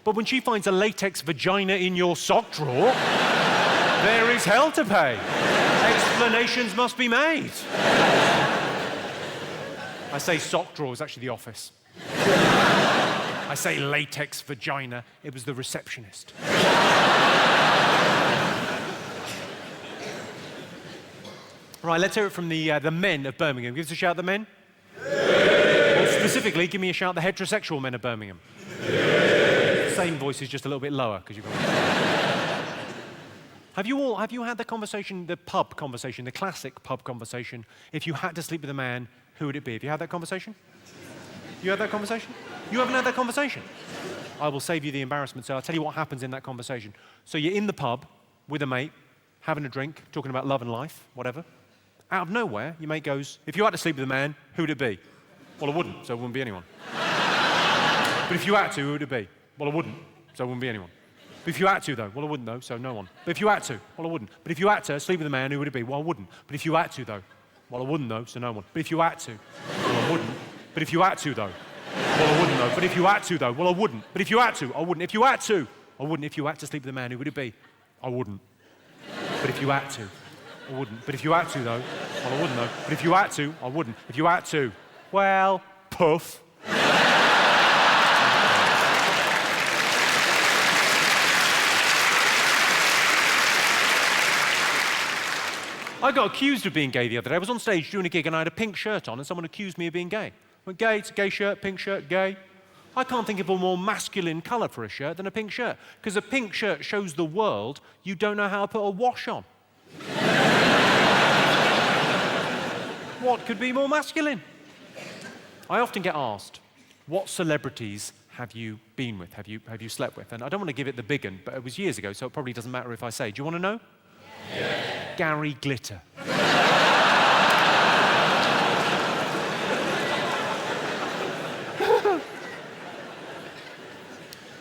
But when she finds a latex vagina in your sock drawer, there is hell to pay. Explanations must be made. I say sock drawer, it's actually the office. I say latex vagina, it was the receptionist. Right, let's hear it from the men of Birmingham. Give us a shout, the men. Well, specifically, give me a shout, the heterosexual men of Birmingham. Same voice is just a little bit lower because you've got. Have you had the conversation, the pub conversation, the classic pub conversation? If you had to sleep with a man, who would it be? Have you had that conversation? You had that conversation? You haven't had that conversation? I will save you the embarrassment, so I'll tell you what happens in that conversation. So you're in the pub with a mate, having a drink, talking about love and life, whatever. Out of nowhere, your mate goes, if you had to sleep with a man, who would it be? Well, I wouldn't, so it wouldn't be anyone. But if you had to, who would it be? Well, I wouldn't, so it wouldn't be anyone. But if you had to, though, well, I wouldn't, though, so no one. But if you had to, well, I wouldn't. But if you had to sleep with a man, who would it be? Well, I wouldn't. But if you had to, though, well, I wouldn't, though, so no one. But if you had to, well, I wouldn't. But if you had to, though, well, I wouldn't, though. But if you had to, though, well, I wouldn't. But if you had to, I wouldn't. If you had to, I wouldn't. If you had to sleep with a man, who would it be? I wouldn't. But if you had to, I wouldn't. But if you had to, though, well, I wouldn't, though. But if you had to, I wouldn't. If you had to, well, puff. I got accused of being gay the other day. I was on stage doing a gig and I had a pink shirt on and someone accused me of being gay. I went, gay, it's a gay shirt, pink shirt, gay. I can't think of a more masculine colour for a shirt than a pink shirt, because a pink shirt shows the world you don't know how to put a wash on. What could be more masculine? I often get asked, what celebrities have you been with, have you slept with? And I don't want to give it the big one, but it was years ago, so it probably doesn't matter if I say. Do you want to know? Yeah. Gary Glitter.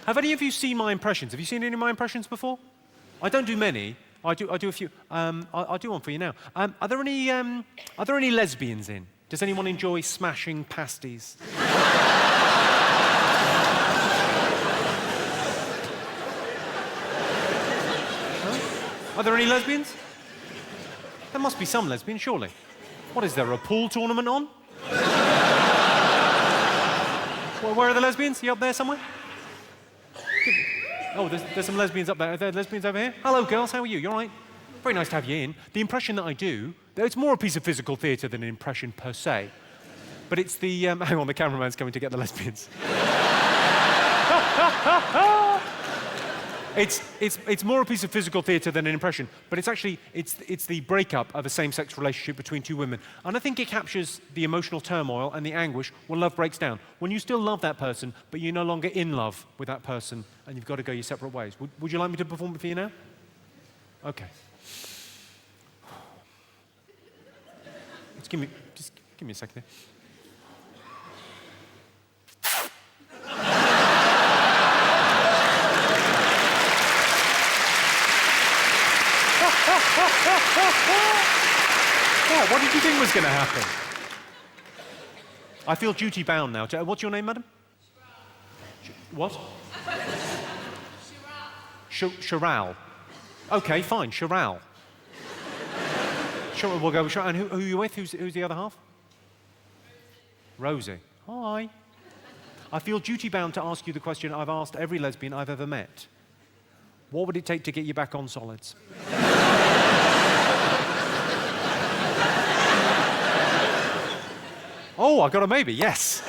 Have any of you seen my impressions? Have you seen any of my impressions before? I don't do many. I do a few. I'll do one for you now. Are there any lesbians in? Does anyone enjoy smashing pasties? Are there any lesbians? There must be some lesbians, surely. What is there, a pool tournament on? Well, where are the lesbians? You up there somewhere? Oh, there's some lesbians up there. Are there lesbians over here? Hello, girls, how are you? You all right? Very nice to have you in. The impression that I do, it's more a piece of physical theatre than an impression per se. But it's the... hang on, the cameraman's coming to get the lesbians. It's more a piece of physical theatre than an impression, but it's actually, it's the breakup of a same-sex relationship between two women. And I think it captures the emotional turmoil and the anguish when love breaks down. When you still love that person, but you're no longer in love with that person, and you've got to go your separate ways. Would you like me to perform it for you now? Okay. Just give me a second here. Oh, what did you think was going to happen? I feel duty-bound now. What's your name, madam? What? Chiral. Okay, fine, Chiral. Sure, we'll go with Chiral. And who are you with? Who's the other half? Rosie. Hi. I feel duty-bound to ask you the question I've asked every lesbian I've ever met. What would it take to get you back on solids? Oh, I got a maybe, yes.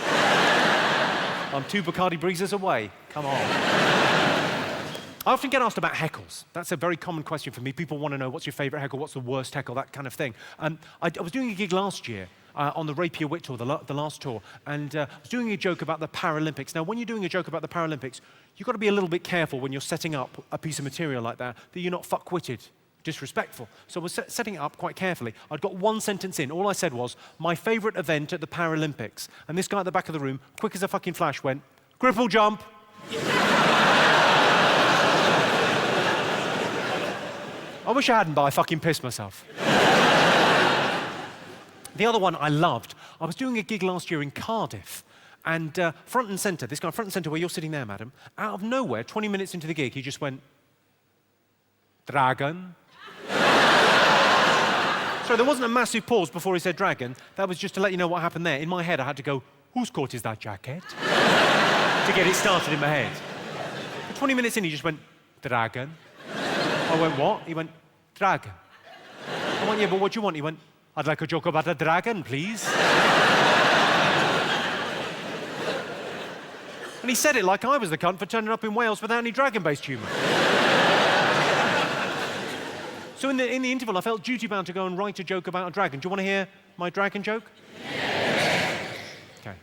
I'm 2 Bacardi Breezes away. Come on. I often get asked about heckles. That's a very common question for me. People want to know, what's your favourite heckle, what's the worst heckle, that kind of thing. I was doing a gig last year on the Rapier Wit tour, the last tour, and I was doing a joke about the Paralympics. Now, when you're doing a joke about the Paralympics, you've got to be a little bit careful when you're setting up a piece of material like that you're not fuck-witted, disrespectful. So I was setting it up quite carefully. I'd got one sentence in. All I said was, my favourite event at the Paralympics. And this guy at the back of the room, quick as a fucking flash, went, Gripple jump. I wish I hadn't, but I fucking pissed myself. The other one I loved, I was doing a gig last year in Cardiff, and front and centre, this guy front and centre where you're sitting there, madam, out of nowhere, 20 minutes into the gig, he just went, Dragon. So there wasn't a massive pause before he said dragon. That was just to let you know what happened there. In my head, I had to go, whose coat is that jacket? To get it started in my head. But 20 minutes in, he just went, dragon. I went, what? He went, dragon. I went, yeah, but what do you want? He went, I'd like a joke about a dragon, please. And he said it like I was the cunt for turning up in Wales without any dragon-based humour. So in the interval, I felt duty-bound to go and write a joke about a dragon. Do you want to hear my dragon joke? Yes. Okay.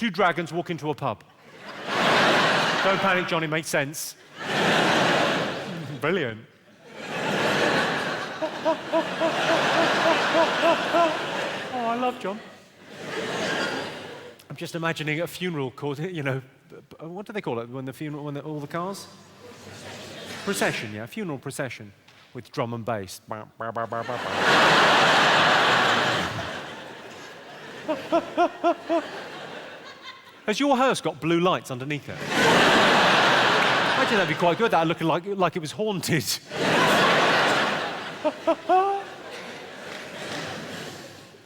Two dragons walk into a pub. Don't panic, John, it makes sense. Brilliant. Oh, I love John. I'm just imagining a funeral called, you know, what do they call it when the funeral, when all the cars? Procession, yeah, funeral procession with drum and bass. Has your hearse got blue lights underneath it? I think that'd be quite good. That'd look like it was haunted.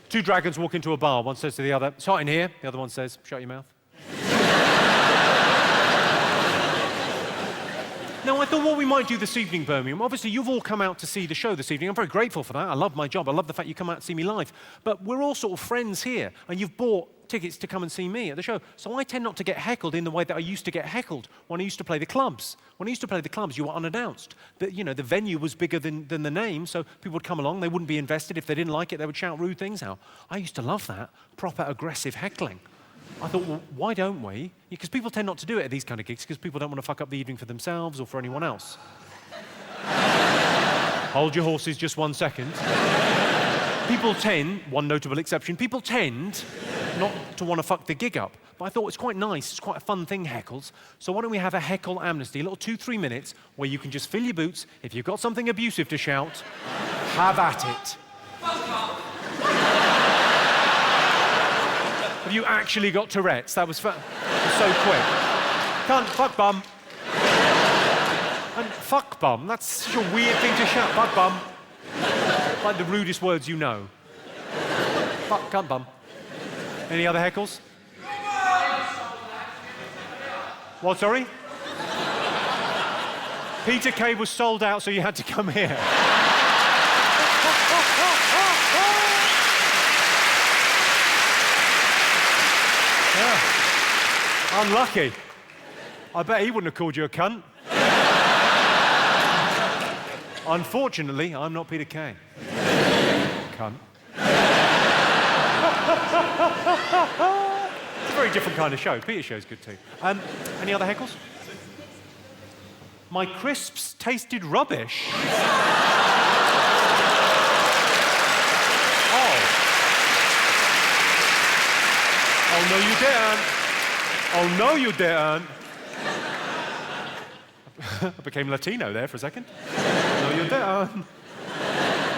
Two dragons walk into a bar. One says to the other, "It's hot in here." The other one says, "Shut your mouth." Now, I thought what we might do this evening, Birmingham, obviously you've all come out to see the show this evening. I'm very grateful for that. I love my job. I love the fact you come out to see me live. But we're all sort of friends here, and you've bought tickets to come and see me at the show. So I tend not to get heckled in the way that I used to get heckled when I used to play the clubs. When I used to play the clubs, you were unannounced. You know, the venue was bigger than the name, so people would come along, they wouldn't be invested. If they didn't like it, they would shout rude things out. I used to love that, proper aggressive heckling. I thought, well, why don't we? Because people tend not to do it at these kind of gigs because people don't want to fuck up the evening for themselves or for anyone else. Hold your horses just 1 second. People tend, one notable exception, people tend not to want to fuck the gig up. But I thought it's quite nice, it's quite a fun thing, heckles. So why don't we have a heckle amnesty, a little 2-3 minutes where you can just fill your boots. If you've got something abusive to shout, have at it. Have you actually got Tourette's? That was so quick. Cunt, fuck bum. And fuck bum, that's such a weird thing to shout. Fuck bum. Like the rudest words you know. Fuck, cunt, bum. Any other heckles? What, sorry? Peter Kay was sold out, so you had to come here. Yeah. Unlucky. I bet he wouldn't have called you a cunt. Unfortunately, I'm not Peter Kay. Cunt. It's a very different kind of show. Peter's show's good too. Any other heckles? My crisps tasted rubbish. Oh, no, you didn't. Oh, no, you didn't. I became Latino there for a second. No, you didn't.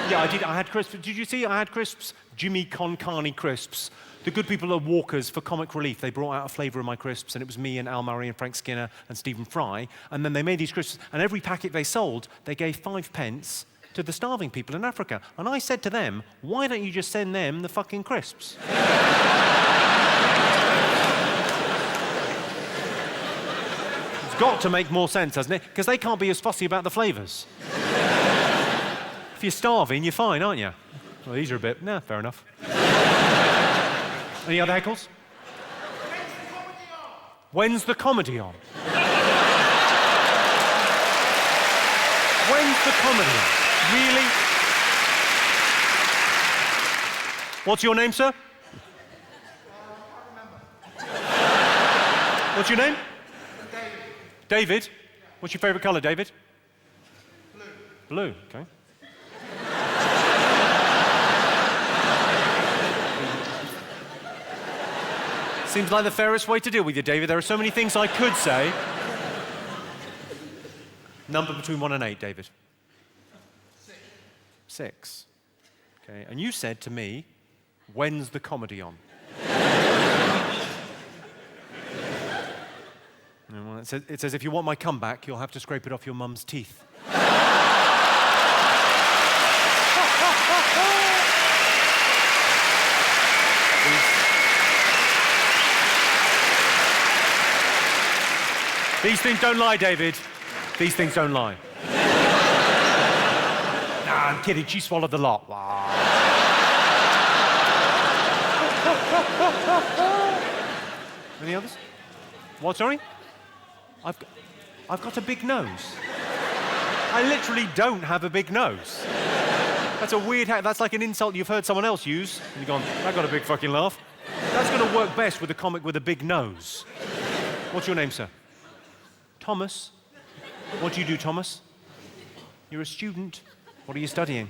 Yeah, I did. I had crisps. Did you see I had crisps? Jimmy Carr crisps. The good people at Walker's, for comic relief, they brought out a flavour of my crisps, and it was me and Al Murray and Frank Skinner and Stephen Fry. And then they made these crisps, and every packet they sold, they gave 5 pence to the starving people in Africa. And I said to them, why don't you just send them the fucking crisps? It's got to make more sense, hasn't it? Because they can't be as fussy about the flavours. If you're starving, you're fine, aren't you? Well, these are a bit... Nah, fair enough. Any other heckles? When's the comedy on? When's the comedy on? Really? What's your name, sir? What's your name? David. David? What's your favourite colour, David? Blue. Blue, okay. Seems like the fairest way to deal with you, David. There are so many things I could say. Number between 1 and 8, David. 6. 6. Okay, and you said to me, when's the comedy on? Well, it says, if you want my comeback, you'll have to scrape it off your mum's teeth. These things don't lie, David. These things don't lie. Nah, I'm kidding. She swallowed the lot. Wow. Any others? What, sorry? I've got a big nose. I literally don't have a big nose. That's a weird... That's like an insult you've heard someone else use. And you've gone, I got a big fucking laugh. That's going to work best with a comic with a big nose. What's your name, sir? Thomas. What do you do, Thomas? You're a student. What are you studying?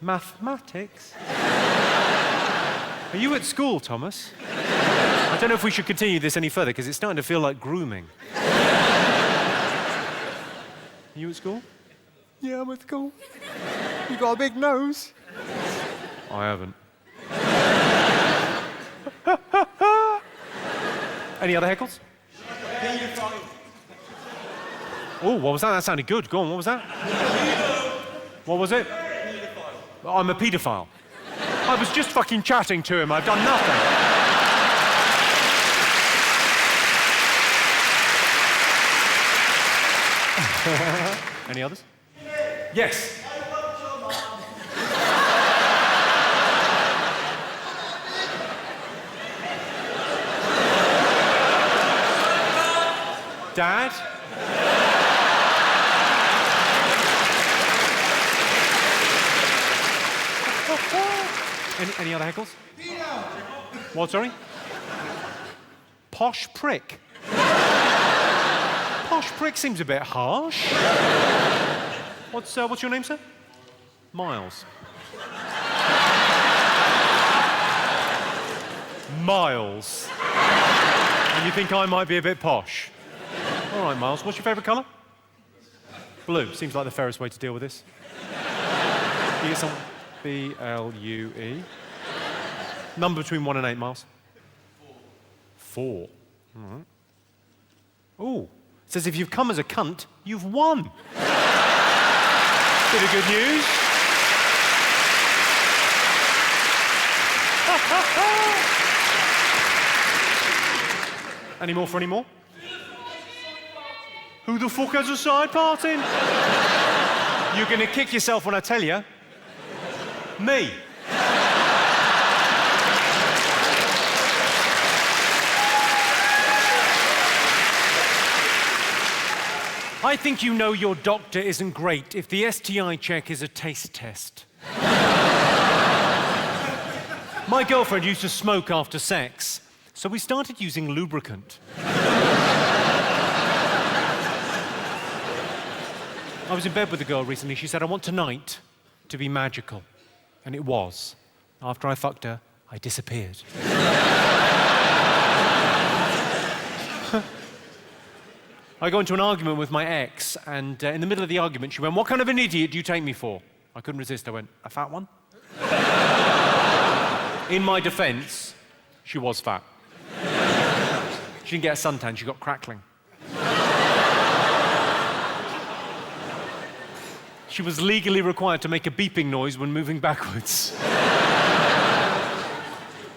Mathematics? Are you at school, Thomas? I don't know if we should continue this any further because it's starting to feel like grooming. Are you at school? Yeah, I'm at school. You got a big nose. I haven't. Any other heckles? Oh, what was that? That sounded good. Go on, what was that? What was it? I'm a paedophile. I was just fucking chatting to him. I've done nothing. Any others? Yes. Dad? Any other heckles? What, sorry? Posh prick. Posh prick seems a bit harsh. What's your name, sir? Miles. Miles. And you think I might be a bit posh? All right, Miles. What's your favourite colour? Blue. Seems like the fairest way to deal with this. You get some B-L-U-E. Number between 1 and 8, Miles. 4. All right. Ooh. It says if you've come as a cunt, you've won. Bit of good news. Any more for any more? Who the fuck has a side part in? You're going to kick yourself when I tell you. Me. I think you know your doctor isn't great if the STI check is a taste test. My girlfriend used to smoke after sex, so we started using lubricant. I was in bed with a girl recently. She said, I want tonight to be magical. And it was. After I fucked her, I disappeared. I got into an argument with my ex, and in the middle of the argument, she went, what kind of an idiot do you take me for? I couldn't resist. I went, a fat one? In my defense, she was fat. She didn't get a suntan, she got crackling. She was legally required to make a beeping noise when moving backwards.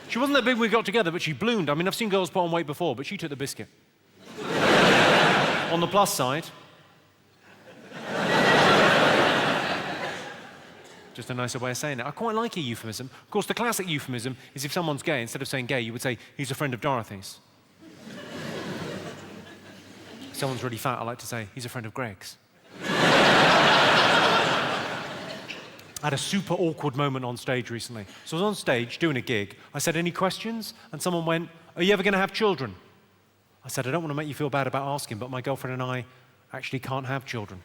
She wasn't that big when we got together, but she bloomed. I mean, I've seen girls put on weight before, but she took the biscuit. On the plus side, just a nicer way of saying it. I quite like a euphemism. Of course, the classic euphemism is if someone's gay, instead of saying gay, you would say, he's a friend of Dorothy's. If someone's really fat, I like to say, he's a friend of Greg's. I had a super awkward moment on stage recently. So I was on stage doing a gig. I said, any questions? And someone went, are you ever going to have children? I said, I don't want to make you feel bad about asking, but my girlfriend and I actually can't have children.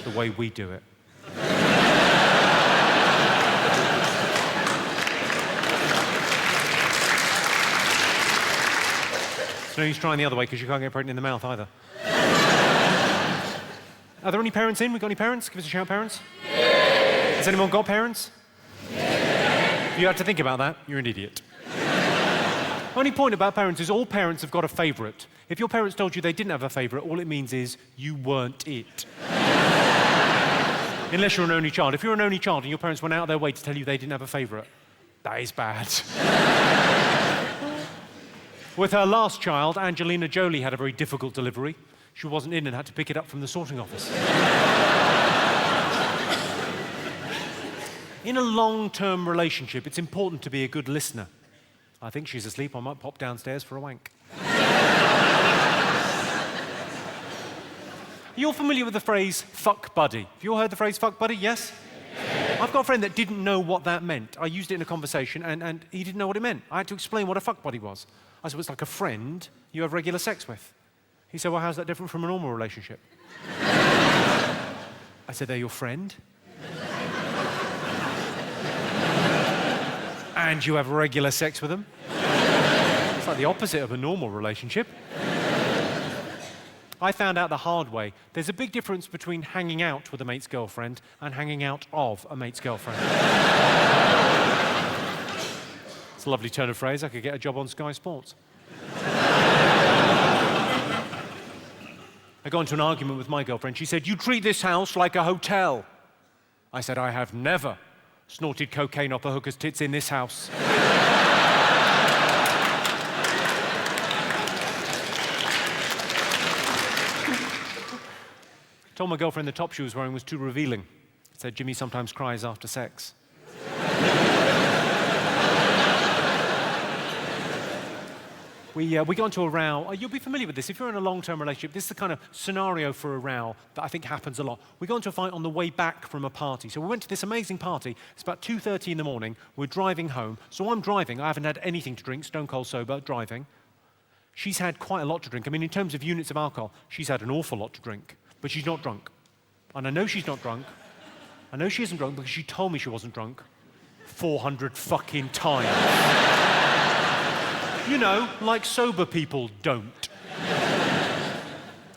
The way we do it. It's no use trying the other way because you can't get pregnant in the mouth either. Are there any parents in? We got any parents? Give us a shout, parents. Yeah. Has anyone got parents? Yeah. If you had to think about that, you're an idiot. Only point about parents is all parents have got a favourite. If your parents told you they didn't have a favourite, all it means is you weren't it. Unless you're an only child. If you're an only child and your parents went out of their way to tell you they didn't have a favourite, that is bad. With her last child, Angelina Jolie had a very difficult delivery. She wasn't in and had to pick it up from the sorting office. In a long-term relationship, it's important to be a good listener. I think she's asleep. I might pop downstairs for a wank. You're familiar with the phrase fuck buddy. Have you all heard the phrase fuck buddy? Yes? I've got a friend that didn't know what that meant. I used it in a conversation, and he didn't know what it meant. I had to explain what a fuck buddy was. I said, well, it's like a friend you have regular sex with. He said, well, how's that different from a normal relationship? I said, they're your friend. And you have regular sex with them. It's like the opposite of a normal relationship. I found out the hard way. There's a big difference between hanging out with a mate's girlfriend and hanging out of a mate's girlfriend. It's a lovely turn of phrase. I could get a job on Sky Sports. I got into an argument with my girlfriend. She said, you treat this house like a hotel. I said, I have never snorted cocaine off a hooker's tits in this house. Told my girlfriend the top she was wearing was too revealing. Said Jimmy sometimes cries after sex. We got into a row. You'll be familiar with this. If you're in a long-term relationship, this is the kind of scenario for a row that I think happens a lot. We got into a fight on the way back from a party. So we went to this amazing party. It's about 2:30 in the morning. We're driving home. So I'm driving. I haven't had anything to drink, stone cold sober, driving. She's had quite a lot to drink. I mean, in terms of units of alcohol, she's had an awful lot to drink. But she's not drunk. And I know she's not drunk. I know she isn't drunk because she told me she wasn't drunk 400 fucking times. You know, like sober people don't.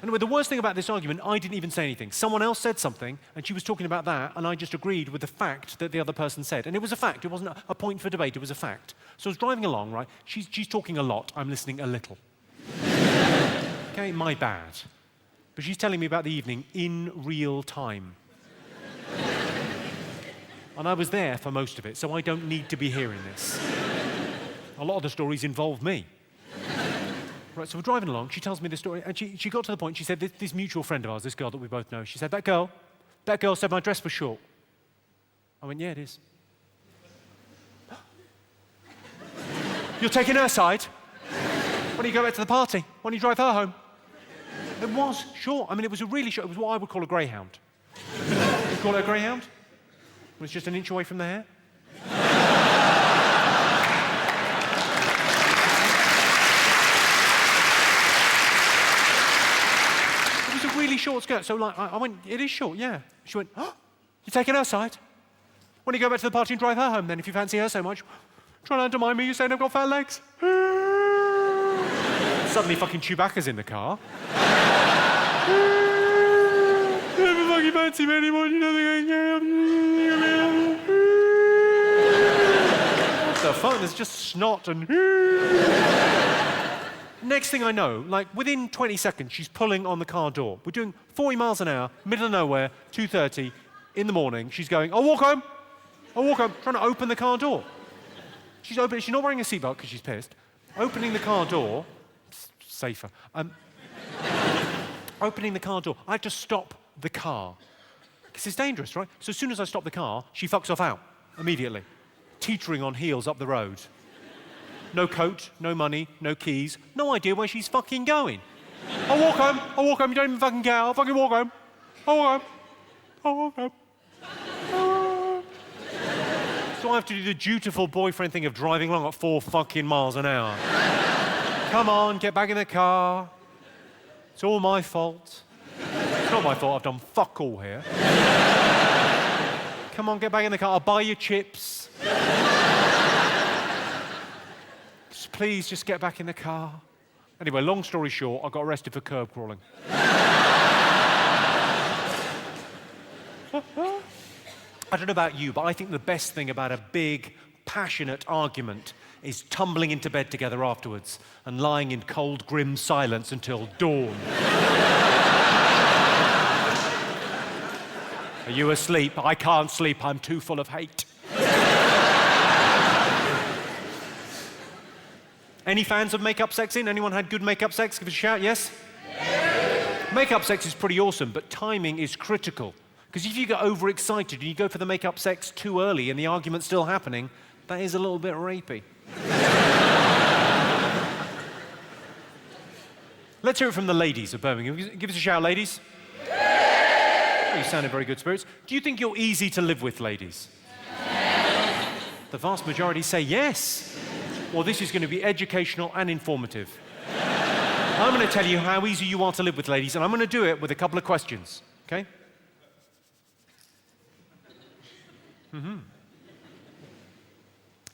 Anyway, the worst thing about this argument, I didn't even say anything. Someone else said something, and she was talking about that, and I just agreed with the fact that the other person said. And it was a fact. It wasn't a point for debate. It was a fact. So I was driving along, right? She's talking a lot. I'm listening a little. Okay, my bad. But she's telling me about the evening in real time. And I was there for most of it, so I don't need to be hearing this. A lot of the stories involve me. Right, so we're driving along, she tells me this story, and she got to the point, she said, this mutual friend of ours, this girl that we both know, she said, that girl said my dress was short. I went, yeah, it is. You're taking her side? Why don't you go back to the party? Why don't you drive her home? It was short. I mean, it was a really short, it was what I would call a greyhound. You call it a greyhound? It was just an inch away from the hair. Really short skirt, so like, I went, it is short, yeah. She went, oh, you're taking her side? Why don't you go back to the party and drive her home then, if you fancy her so much? Trying to undermine me, you're saying I've got fat legs? Suddenly fucking Chewbacca's in the car. You never fucking fancy me anymore, you know what the fuck, there's just snot and... Next thing I know, like within 20 seconds, she's pulling on the car door. We're doing 40 miles an hour, middle of nowhere, 2:30 in the morning. She's going, I'll walk home, trying to open the car door. She's not wearing a seatbelt because she's pissed. Opening the car door, safer. Opening the car door, I have to stop the car. Because it's dangerous, right? So as soon as I stop the car, she fucks off out, immediately. Teetering on heels up the road. No coat, no money, no keys, no idea where she's fucking going. I'll walk home, you don't even fucking care, I'll fucking walk home. So I have to do the dutiful boyfriend thing of driving along at 4 fucking miles an hour. Come on, get back in the car. It's all my fault. It's not my fault, I've done fuck all here. Come on, get back in the car, I'll buy you chips. Please just get back in the car. Anyway, long story short, I got arrested for curb crawling. I don't know about you, but I think the best thing about a big, passionate argument is tumbling into bed together afterwards and lying in cold, grim silence until dawn. Are you asleep? I can't sleep. I'm too full of hate. Any fans of make-up sexing? Anyone had good make-up sex? Give us a shout, yes? Yeah. Make-up sex is pretty awesome, but timing is critical. Because if you get overexcited and you go for the make-up sex too early and the argument's still happening, that is a little bit rapey. Let's hear it from the ladies of Birmingham. Give us a shout, ladies. You sound in very good spirits. Do you think you're easy to live with, ladies? The vast majority say yes. Well, this is going to be educational and informative. I'm going to tell you how easy you are to live with, ladies, and I'm going to do it with a couple of questions, okay?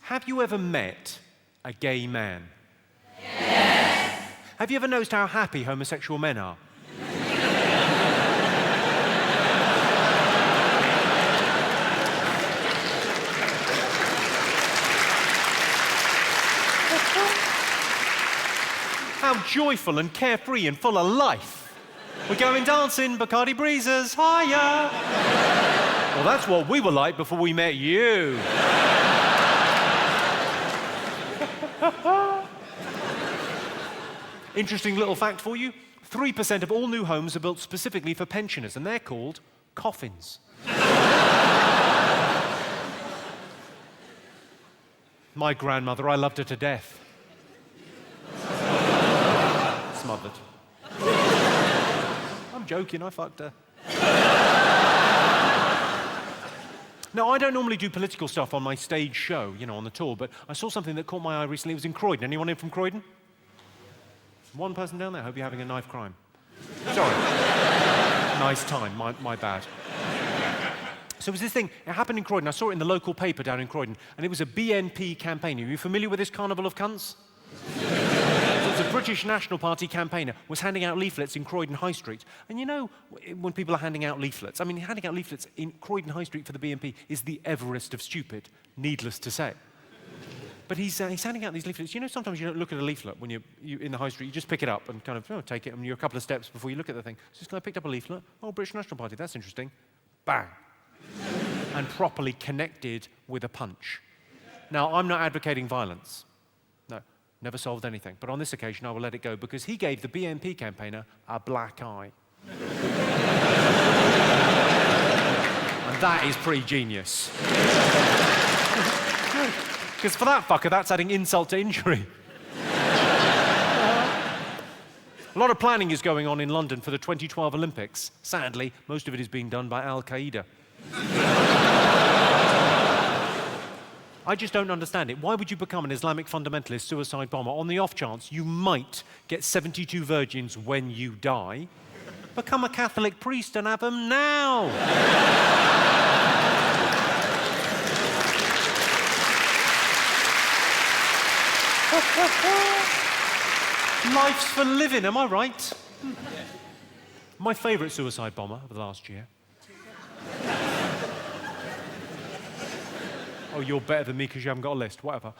Have you ever met a gay man? Yes. Have you ever noticed how happy homosexual men are? How joyful and carefree and full of life. We're going dancing, Bacardi breezes, higher. Well, that's what we were like before we met you. Interesting little fact for you. 3% of all new homes are built specifically for pensioners, and they're called coffins. My grandmother, I loved her to death. Smothered. I'm joking, I fucked her. Now, I don't normally do political stuff on my stage show, you know, on the tour, but I saw something that caught my eye recently. It was in Croydon. Anyone in from Croydon? One person down there? I hope you're having a knife crime. Sorry. Nice time, my bad. So it was this thing, it happened in Croydon. I saw it in the local paper down in Croydon, and it was a BNP campaign. Are you familiar with this carnival of cunts? So a British National Party campaigner was handing out leaflets in Croydon High Street. And you know, when people are handing out leaflets, I mean, handing out leaflets in Croydon High Street for the BNP is the Everest of stupid, needless to say. But he's handing out these leaflets. You know, sometimes you don't look at a leaflet when you're in the high street. You just pick it up and kind of take it, and you're a couple of steps before you look at the thing. So this guy picked up a leaflet. Oh, British National Party, that's interesting. Bang. And properly connected with a punch. Now, I'm not advocating violence. No, never solved anything. But on this occasion, I will let it go because he gave the BNP campaigner a black eye. And that is pretty genius. Because for that fucker, that's adding insult to injury. A lot of planning is going on in London for the 2012 Olympics. Sadly, most of it is being done by Al-Qaeda. I just don't understand it. Why would you become an Islamic fundamentalist suicide bomber on the off chance you might get 72 virgins when you die? Become a Catholic priest and have them now. Life's for living, am I right? My favourite suicide bomber of the last year. Oh, you're better than me because you haven't got a list, whatever.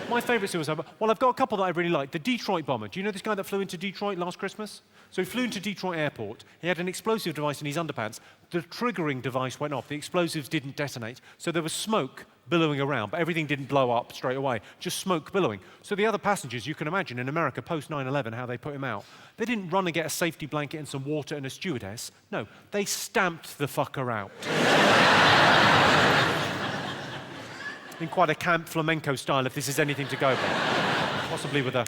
My favourite suicide bomber, well, I've got a couple that I really like. The Detroit bomber. Do you know this guy that flew into Detroit last Christmas? So he flew into Detroit airport. He had an explosive device in his underpants. The triggering device went off. The explosives didn't detonate. So there was smoke billowing around, but everything didn't blow up straight away, just smoke billowing. So the other passengers, you can imagine in America post 9/11 how they put him out. They didn't run and get a safety blanket and some water and a stewardess. No, they stamped the fucker out. In quite a camp flamenco style, if this is anything to go by. Possibly with a...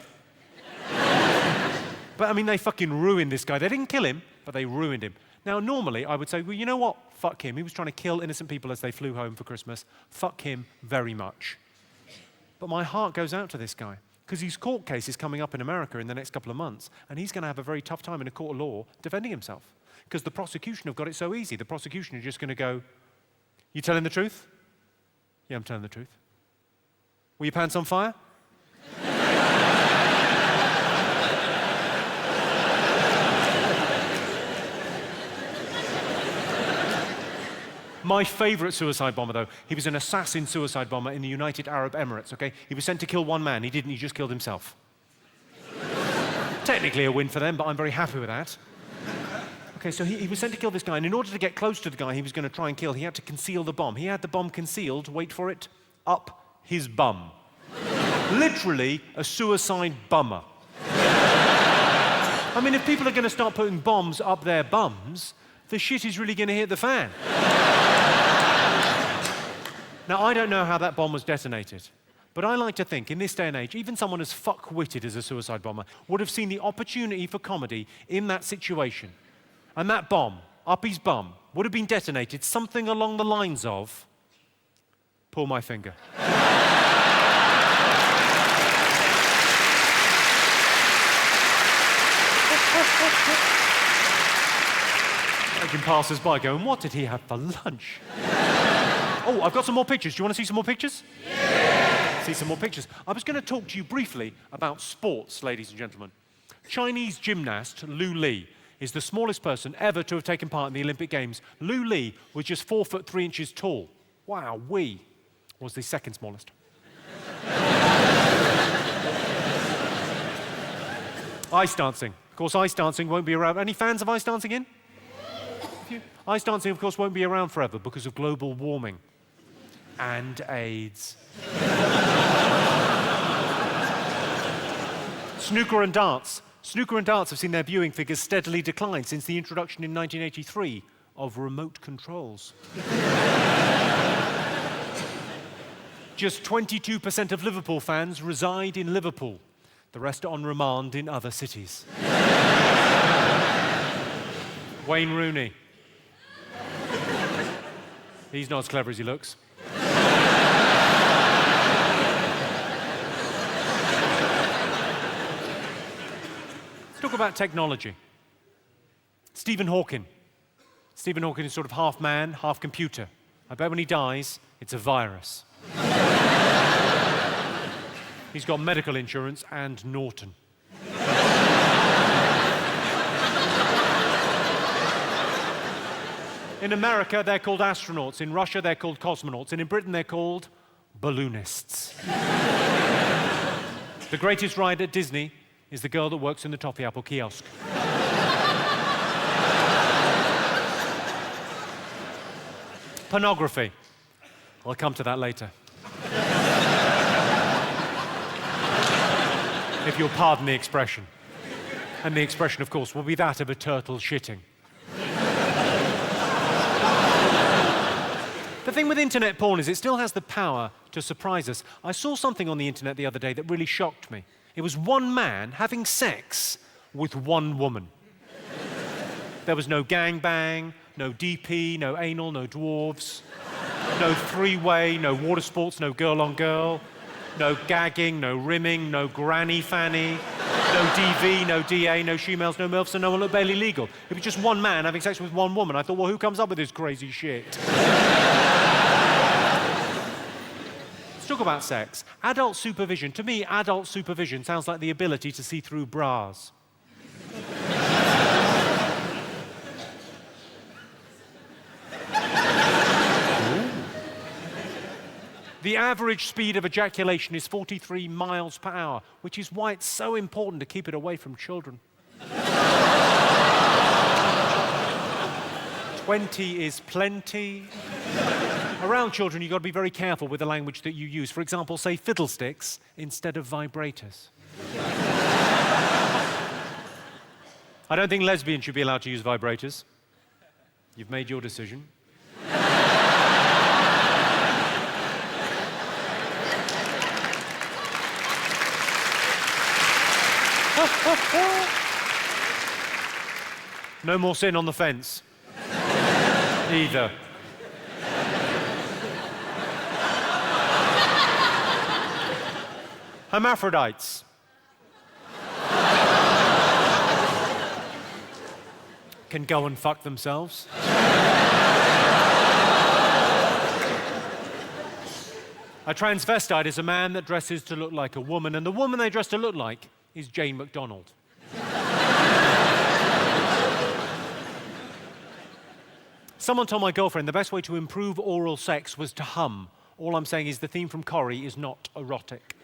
But I mean, they fucking ruined this guy. They didn't kill him, but they ruined him. Now, normally, I would say, well, you know what? Fuck him. He was trying to kill innocent people as they flew home for Christmas. Fuck him very much. But my heart goes out to this guy, because his court case is coming up in America in the next couple of months, and he's going to have a very tough time in a court of law defending himself, because the prosecution have got it so easy. The prosecution are just going to go, you telling the truth? Yeah, I'm telling the truth. Were your pants on fire? My favourite suicide bomber, though, he was an assassin suicide bomber in the United Arab Emirates, okay? He was sent to kill one man. He didn't. He just killed himself. Technically a win for them, but I'm very happy with that. Okay, so he was sent to kill this guy, and in order to get close to the guy he was going to try and kill, he had to conceal the bomb. He had the bomb concealed, wait for it, up his bum. Literally a suicide bummer. I mean, if people are going to start putting bombs up their bums, the shit is really going to hit the fan. Now, I don't know how that bomb was detonated, but I like to think, in this day and age, even someone as fuck-witted as a suicide bomber would have seen the opportunity for comedy in that situation. And that bomb up his bum would have been detonated something along the lines of, pull my finger. Imagine passers-by going, what did he have for lunch? Oh, I've got some more pictures. Do you want to see some more pictures? Yeah! See some more pictures. I was going to talk to you briefly about sports, ladies and gentlemen. Chinese gymnast Lu Li is the smallest person ever to have taken part in the Olympic Games. Lu Li was just 4 foot 3 inches tall. Wow, was the second smallest. Ice dancing. Of course, ice dancing won't be around. Any fans of ice dancing in? Ice dancing, of course, won't be around forever because of global warming and AIDS. Snooker and darts. Snooker and darts have seen their viewing figures steadily decline since the introduction in 1983 of remote controls. Just 22% of Liverpool fans reside in Liverpool. The rest are on remand in other cities. Wayne Rooney. He's not as clever as he looks. Let's talk about technology. Stephen Hawking. Stephen Hawking is sort of half man, half computer. I bet when he dies, it's a virus. He's got medical insurance and Norton. In America, they're called astronauts. In Russia, they're called cosmonauts. And in Britain, they're called balloonists. The greatest ride at Disney is the girl that works in the Toffee Apple kiosk. Pornography. I'll come to that later. If you'll pardon the expression. And the expression, of course, will be that of a turtle shitting. The thing with internet porn is it still has the power to surprise us. I saw something on the internet the other day that really shocked me. It was one man having sex with one woman. There was no gangbang, no DP, no anal, no dwarves, no three-way, no water sports, no girl-on-girl, no gagging, no rimming, no granny fanny, no DV, no DA, no shemales, no MILFs, and no one looked barely legal. It was just one man having sex with one woman. I thought, well, who comes up with this crazy shit? Let's talk about sex. Adult supervision. To me, adult supervision sounds like the ability to see through bras. The average speed of ejaculation is 43 miles per hour, which is why it's so important to keep it away from children. 20 is plenty. Around children, you've got to be very careful with the language that you use. For example, say fiddlesticks instead of vibrators. I don't think lesbians should be allowed to use vibrators. You've made your decision. No more sin on the fence. Either. Hermaphrodites. Can go and fuck themselves. A transvestite is a man that dresses to look like a woman, and the woman they dress to look like is Jane McDonald. Someone told my girlfriend the best way to improve oral sex was to hum. All I'm saying is the theme from Corrie is not erotic.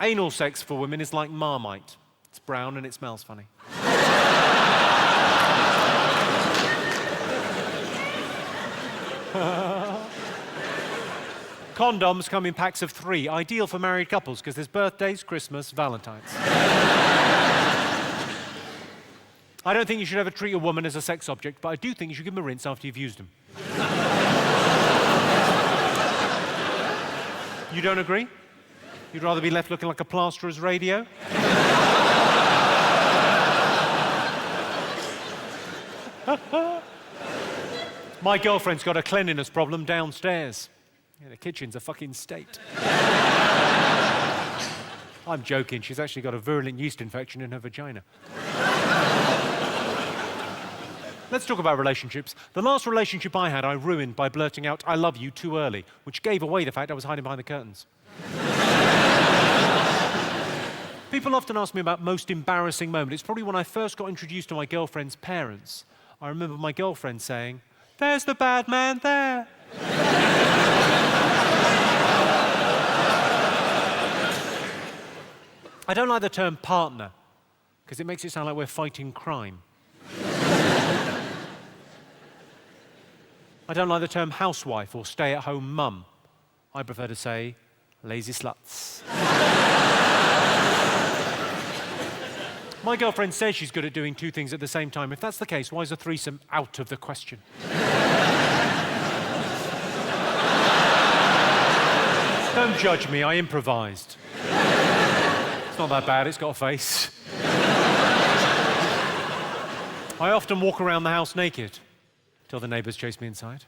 Anal sex for women is like Marmite. It's brown and it smells funny. Condoms come in packs of 3, ideal for married couples because there's birthdays, Christmas, Valentine's. I don't think you should ever treat a woman as a sex object, but I do think you should give them a rinse after you've used them. You don't agree? You'd rather be left looking like a plasterer's radio? My girlfriend's got a cleanliness problem downstairs. Yeah, the kitchen's a fucking state. I'm joking. She's actually got a virulent yeast infection in her vagina. Let's talk about relationships. The last relationship I had, I ruined by blurting out, "I love you," too early, which gave away the fact I was hiding behind the curtains. People often ask me about most embarrassing moment. It's probably when I first got introduced to my girlfriend's parents. I remember my girlfriend saying, "There's the bad man there." I don't like the term partner, because it makes it sound like we're fighting crime. I don't like the term housewife or stay-at-home mum. I prefer to say lazy sluts. My girlfriend says she's good at doing two things at the same time. If that's the case, why is a threesome out of the question? Don't judge me, I improvised. It's not that bad, it's got a face. I often walk around the house naked till the neighbours chase me inside.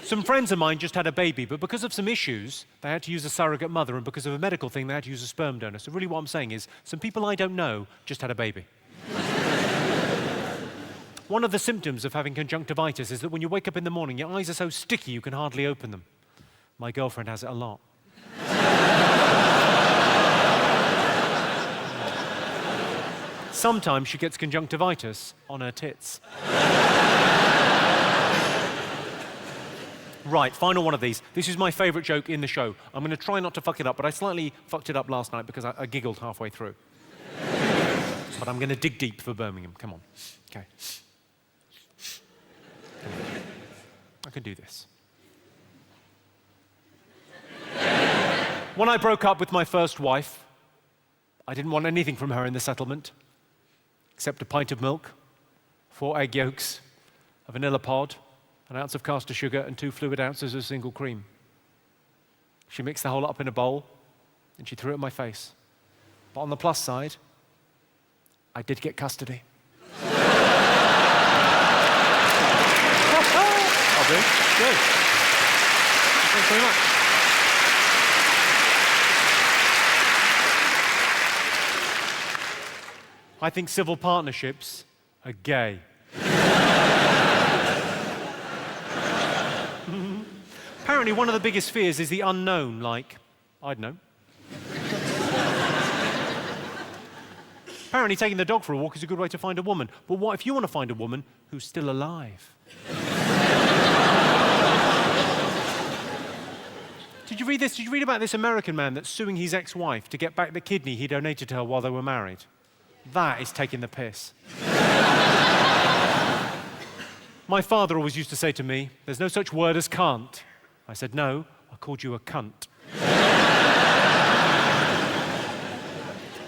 Some friends of mine just had a baby, but because of some issues, they had to use a surrogate mother, and because of a medical thing, they had to use a sperm donor. So really what I'm saying is, some people I don't know just had a baby. One of the symptoms of having conjunctivitis is that when you wake up in the morning, your eyes are so sticky you can hardly open them. My girlfriend has it a lot. Sometimes she gets conjunctivitis on her tits. Right, final one of these. This is my favourite joke in the show. I'm going to try not to fuck it up, but I slightly fucked it up last night because I giggled halfway through. But I'm going to dig deep for Birmingham. Come on. Okay. I can do this. When I broke up with my first wife, I didn't want anything from her in the settlement, except a pint of milk, 4 egg yolks, a vanilla pod, an ounce of caster sugar, and 2 fluid ounces of single cream. She mixed the whole up in a bowl, and she threw it in my face. But on the plus side, I did get custody. I'll do. Good. Thanks very much. I think civil partnerships are gay. Apparently, one of the biggest fears is the unknown, like, I don't know. Apparently, taking the dog for a walk is a good way to find a woman. But what if you want to find a woman who's still alive? Did you read this? Did you read about this American man that's suing his ex-wife to get back the kidney he donated to her while they were married? That is taking the piss. My father always used to say to me, "There's no such word as can't." I said, "No, I called you a cunt."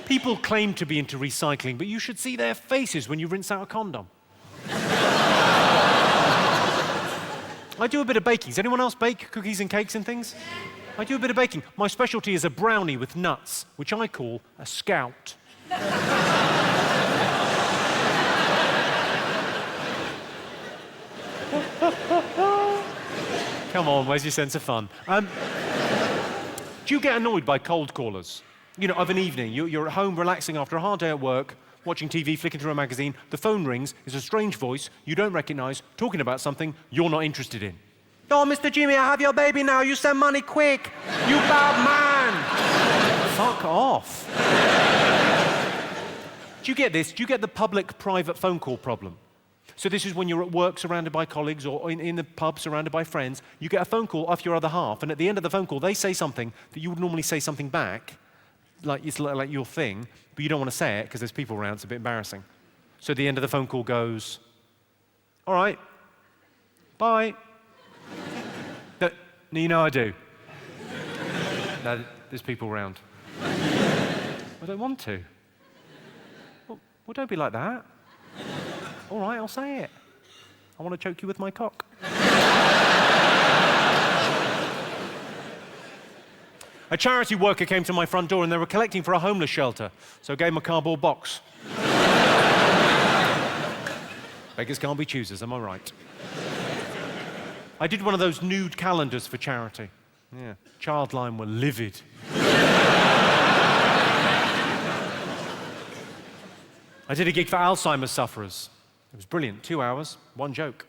People claim to be into recycling, but you should see their faces when you rinse out a condom. I do a bit of baking. Does anyone else bake cookies and cakes and things? I do a bit of baking. My specialty is a brownie with nuts, which I call a scout. Come on, where's your sense of fun? Do you get annoyed by cold callers? You know, of an evening, you're at home relaxing after a hard day at work, watching TV, flicking through a magazine, the phone rings, it's a strange voice you don't recognise, talking about something you're not interested in. "Oh, Mr. Jimmy, I have your baby now, you send money quick, you bad man!" Fuck off. Do you get this? Do you get the public-private phone call problem? So this is when you're at work surrounded by colleagues or in the pub surrounded by friends, you get a phone call off your other half, and at the end of the phone call, they say something that you would normally say something back, like it's like your thing, but you don't want to say it because there's people around, it's a bit embarrassing. So at the end of the phone call goes, "All right, bye." No, you know I do. No, there's people around. I don't want to. Well, don't be like that. All right, I'll say it. I want to choke you with my cock. A charity worker came to my front door and they were collecting for a homeless shelter, so I gave them a cardboard box. Beggars can't be choosers, am I right? I did one of those nude calendars for charity. Yeah, Childline were livid. I did a gig for Alzheimer's sufferers. It was brilliant, 2 hours, one joke.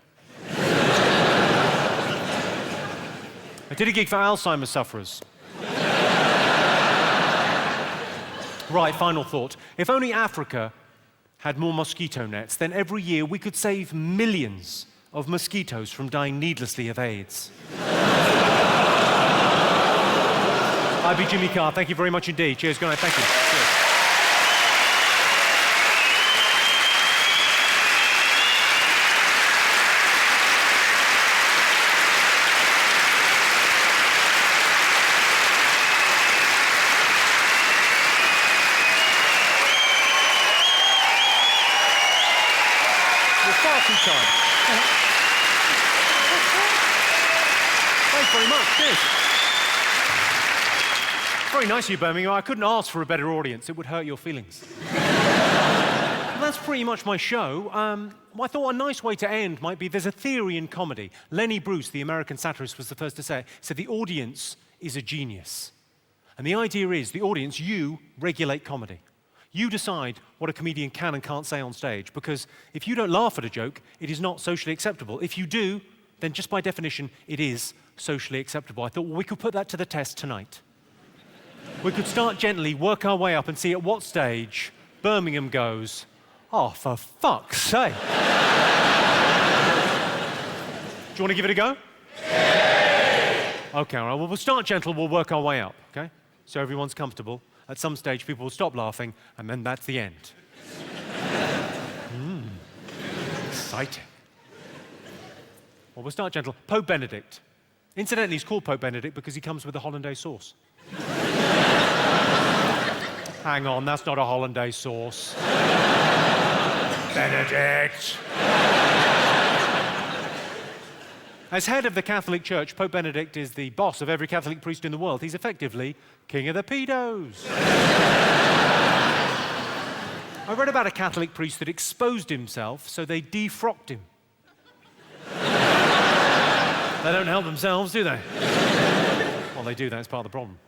I did a gig for Alzheimer's sufferers. Right, final thought. If only Africa had more mosquito nets, then every year we could save millions of mosquitoes from dying needlessly of AIDS. I've been Jimmy Carr. Thank you very much indeed. Cheers. Good night. Thank you. Cheers. Time. Thanks very much. Cheers. Very nice of you, Birmingham. I couldn't ask for a better audience. It would hurt your feelings. Well, that's pretty much my show. I thought a nice way to end might be, there's a theory in comedy. Lenny Bruce, the American satirist, was the first to say it. He said the audience is a genius. And the idea is, the audience, you regulate comedy. You decide what a comedian can and can't say on stage, because if you don't laugh at a joke, it is not socially acceptable. If you do, then just by definition, it is socially acceptable. I thought, well, we could put that to the test tonight. We could start gently, work our way up, and see at what stage Birmingham goes, oh, for fuck's sake. Do you want to give it a go? Okay, all right, well, we'll start gentle, we'll work our way up, okay? So everyone's comfortable. At some stage, people will stop laughing, and then that's the end. Exciting. Well, we'll start gentle. Pope Benedict. Incidentally, he's called Pope Benedict because he comes with a hollandaise sauce. Hang on, that's not a hollandaise sauce. Benedict! As head of the Catholic Church, Pope Benedict is the boss of every Catholic priest in the world. He's effectively king of the pedos. I read about a Catholic priest that exposed himself, so they defrocked him. They don't help themselves, do they? Well, they do, that's part of the problem.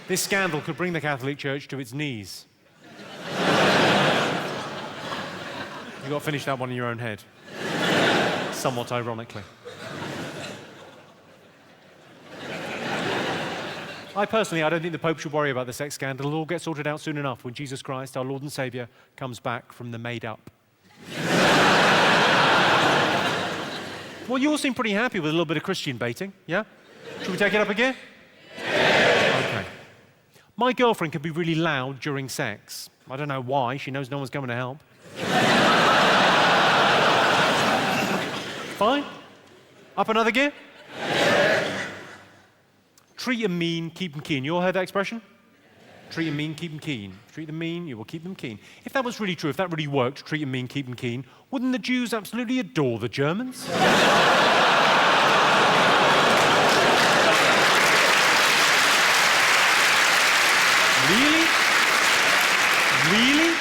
This scandal could bring the Catholic Church to its knees. You've got to finish that one in your own head. Somewhat ironically. I don't think the Pope should worry about the sex scandal. It'll all get sorted out soon enough when Jesus Christ, our Lord and Saviour, comes back from the made-up. Well, you all seem pretty happy with a little bit of Christian baiting, yeah? Should we take it up again? Okay. My girlfriend can be really loud during sex. I don't know why. She knows no one's coming to help. Fine. Up another gear? Treat them mean, keep them keen. You all heard that expression? Treat them mean, keep them keen. Treat them mean, you will keep them keen. If that was really true, if that really worked, treat them mean, keep them keen, wouldn't the Jews absolutely adore the Germans? Really? Really?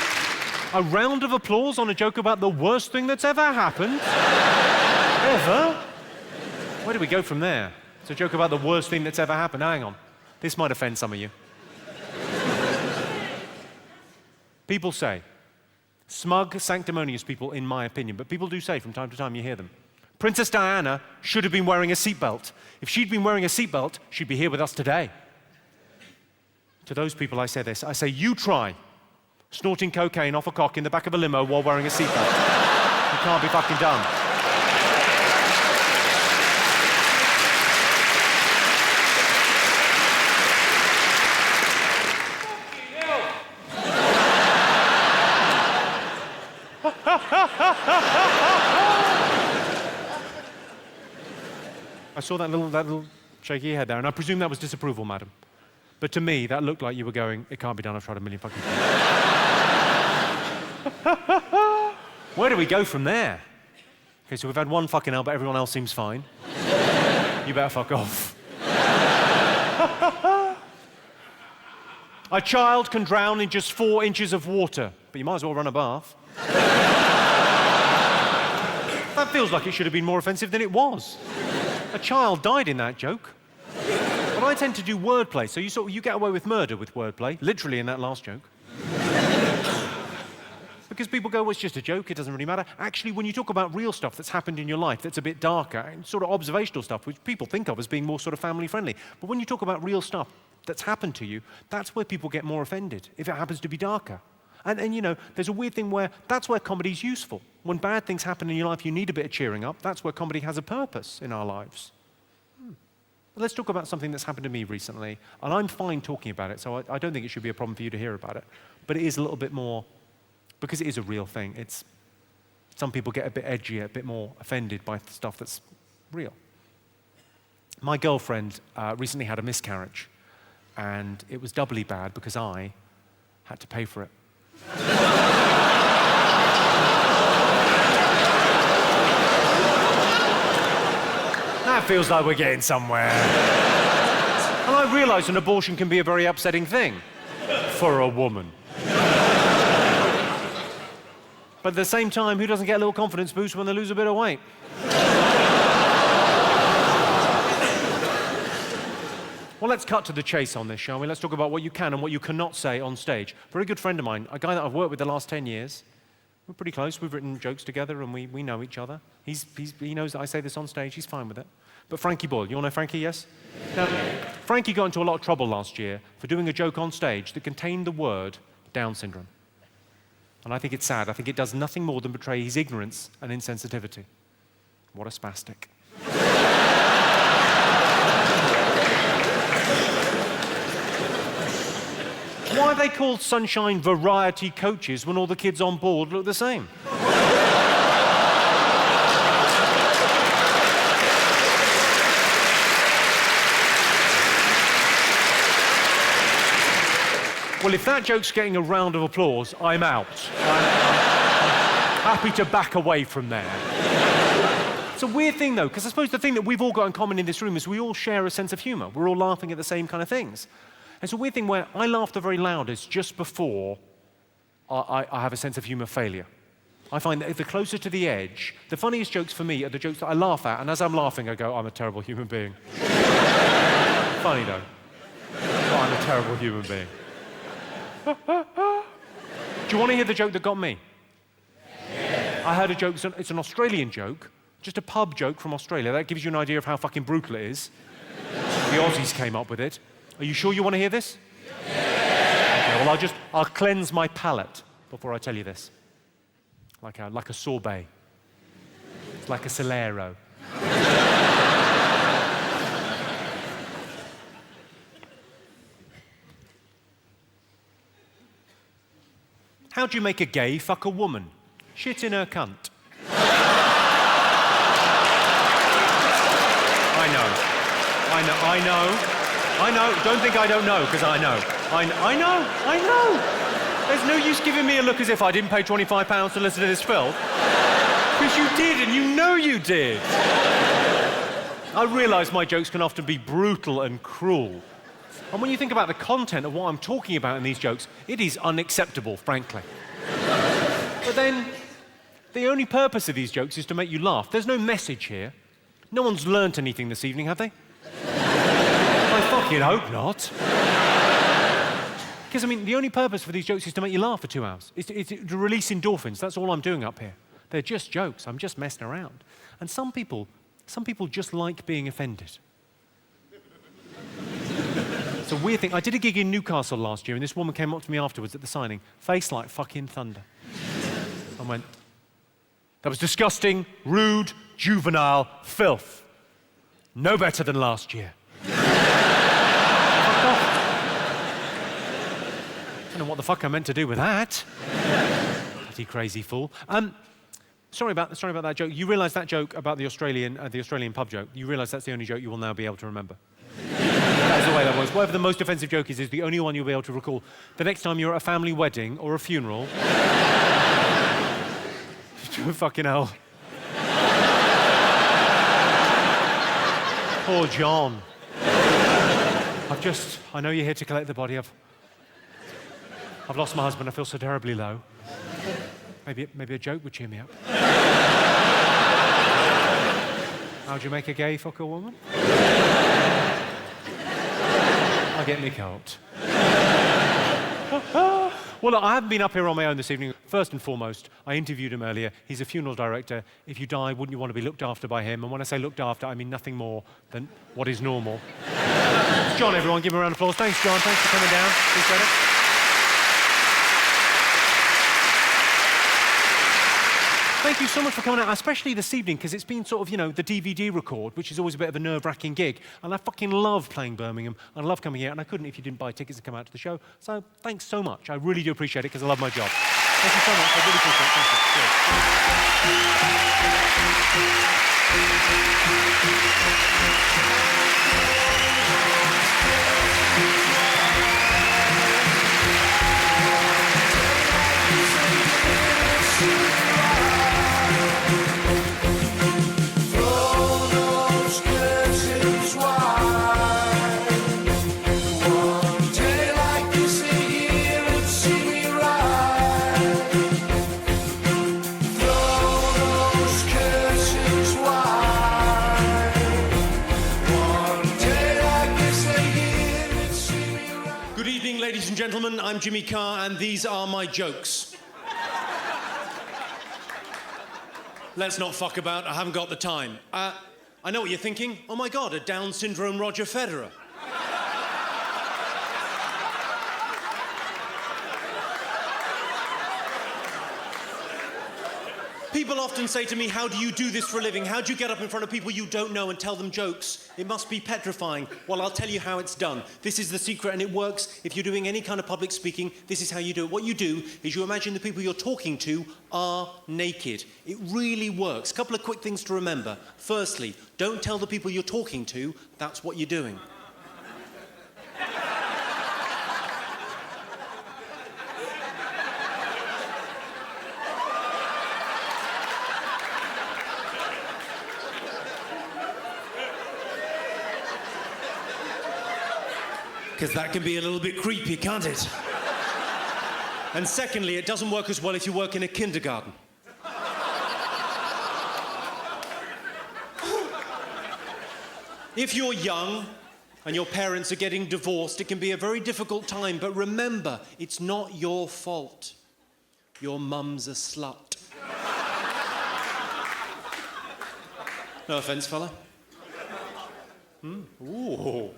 A round of applause on a joke about the worst thing that's ever happened? Ever? Where do we go from there? It's a joke about the worst thing that's ever happened. Hang on. This might offend some of you. People say, smug, sanctimonious people, in my opinion, but people do say from time to time, you hear them, Princess Diana should have been wearing a seatbelt. If she'd been wearing a seatbelt, she'd be here with us today. To those people, I say this. I say, you try snorting cocaine off a cock in the back of a limo while wearing a seatbelt. You can't be fucking done. I saw that little shaky head there, and I presume that was disapproval, madam. But to me, that looked like you were going, it can't be done, I've tried a million fucking times. Where do we go from there? Okay, so we've had one fucking L, but everyone else seems fine. You better fuck off. A child can drown in just 4 inches of water, but you might as well run a bath. That feels like it should have been more offensive than it was. A child died in that joke. But I tend to do wordplay, so you get away with murder with wordplay, literally in that last joke. Because people go, well, it's just a joke, it doesn't really matter. Actually, when you talk about real stuff that's happened in your life that's a bit darker, and sort of observational stuff, which people think of as being more sort of family-friendly, but when you talk about real stuff that's happened to you, that's where people get more offended, if it happens to be darker. And you know, there's a weird thing where that's where comedy's useful. When bad things happen in your life, you need a bit of cheering up. That's where comedy has a purpose in our lives. Let's talk about something that's happened to me recently, and I'm fine talking about it, so I don't think it should be a problem for you to hear about it. But it is a little bit more, because it is a real thing, some people get a bit edgier, a bit more offended by stuff that's real. My girlfriend recently had a miscarriage, and it was doubly bad because I had to pay for it. That feels like we're getting somewhere. And I realise an abortion can be a very upsetting thing for a woman. But at the same time, who doesn't get a little confidence boost when they lose a bit of weight? Well, let's cut to the chase on this, shall we? Let's talk about what you can and what you cannot say on stage. A very good friend of mine, a guy that I've worked with the last 10 years, we're pretty close. We've written jokes together and we know each other. He knows that I say this on stage. He's fine with it. But Frankie Boyle, you all know Frankie, yes? Now, Frankie got into a lot of trouble last year for doing a joke on stage that contained the word Down syndrome. And I think it's sad. I think it does nothing more than betray his ignorance and insensitivity. What a spastic. Why are they called Sunshine Variety Coaches when all the kids on board look the same? Well, if that joke's getting a round of applause, I'm out. I'm happy to back away from there. It's a weird thing, though, because I suppose the thing that we've all got in common in this room is we all share a sense of humour. We're all laughing at the same kind of things. It's a weird thing where I laugh the very loudest just before I have a sense of humour failure. I find that the closer to the edge, the funniest jokes for me are the jokes that I laugh at, and as I'm laughing, I go, I'm a terrible human being. Funny, though. Oh, I'm a terrible human being. Do you want to hear the joke that got me? Yeah. I heard a joke, it's an Australian joke, just a pub joke from Australia. That gives you an idea of how fucking brutal it is. The Aussies came up with it. Are you sure you want to hear this? Yeah. Okay, well, I'll cleanse my palate before I tell you this. Like a sorbet. It's like a Solero. How do you make a gay fuck a woman? Shit in her cunt. I know. Don't think I don't know, because I know. I know. There's no use giving me a look as if I didn't pay £25 to listen to this film. Because you did, and you know you did. I realise my jokes can often be brutal and cruel. And when you think about the content of what I'm talking about in these jokes, it is unacceptable, frankly. But then, the only purpose of these jokes is to make you laugh. There's no message here. No one's learnt anything this evening, have they? I fucking hope not. Because, I mean, the only purpose for these jokes is to make you laugh for 2 hours. It's to release endorphins. That's all I'm doing up here. They're just jokes. I'm just messing around. And some people just like being offended. It's a weird thing. I did a gig in Newcastle last year, and this woman came up to me afterwards at the signing, face like fucking thunder. I went, that was disgusting, rude, juvenile, filth. No better than last year. Fuck off. I don't know what the fuck I meant to do with that. Bloody crazy fool. Sorry about that joke. You realise that joke about the Australian pub joke, you realise that's the only joke you will now be able to remember. That's the way that works. Whatever the most offensive joke is the only one you'll be able to recall. The next time you're at a family wedding or a funeral... Fucking hell. Poor John. I know you're here to collect the body. I've lost my husband. I feel so terribly low. Maybe a joke would cheer me up. How'd you make a gay fuck a woman? I'll get me cult. Well, look, I haven't been up here on my own this evening. First and foremost, I interviewed him earlier. He's a funeral director. If you die, wouldn't you want to be looked after by him? And when I say looked after, I mean nothing more than what is normal. John, everyone, give him a round of applause. Thanks, John. Thanks for coming down. Appreciate it. Thank you so much for coming out, especially this evening, because it's been sort of, the DVD record, which is always a bit of a nerve-wracking gig. And I fucking love playing Birmingham. I love coming here, and I couldn't if you didn't buy tickets and come out to the show. So thanks so much. I really do appreciate it, because I love my job. Thank you so much. I really appreciate it. Ladies and gentlemen, I'm Jimmy Carr, and these are my jokes. Let's not fuck about, I haven't got the time. I know what you're thinking. Oh my God, a Down syndrome Roger Federer. People often say to me, how do you do this for a living? How do you get up in front of people you don't know and tell them jokes? It must be petrifying. Well, I'll tell you how it's done. This is the secret, and it works. If you're doing any kind of public speaking, this is how you do it. What you do is you imagine the people you're talking to are naked. It really works. A couple of quick things to remember. Firstly, don't tell the people you're talking to that's what you're doing. Because that can be a little bit creepy, can't it? And secondly, it doesn't work as well if you work in a kindergarten. If you're young and your parents are getting divorced, it can be a very difficult time, but remember, it's not your fault. Your mum's a slut. No offense, fella. Ooh.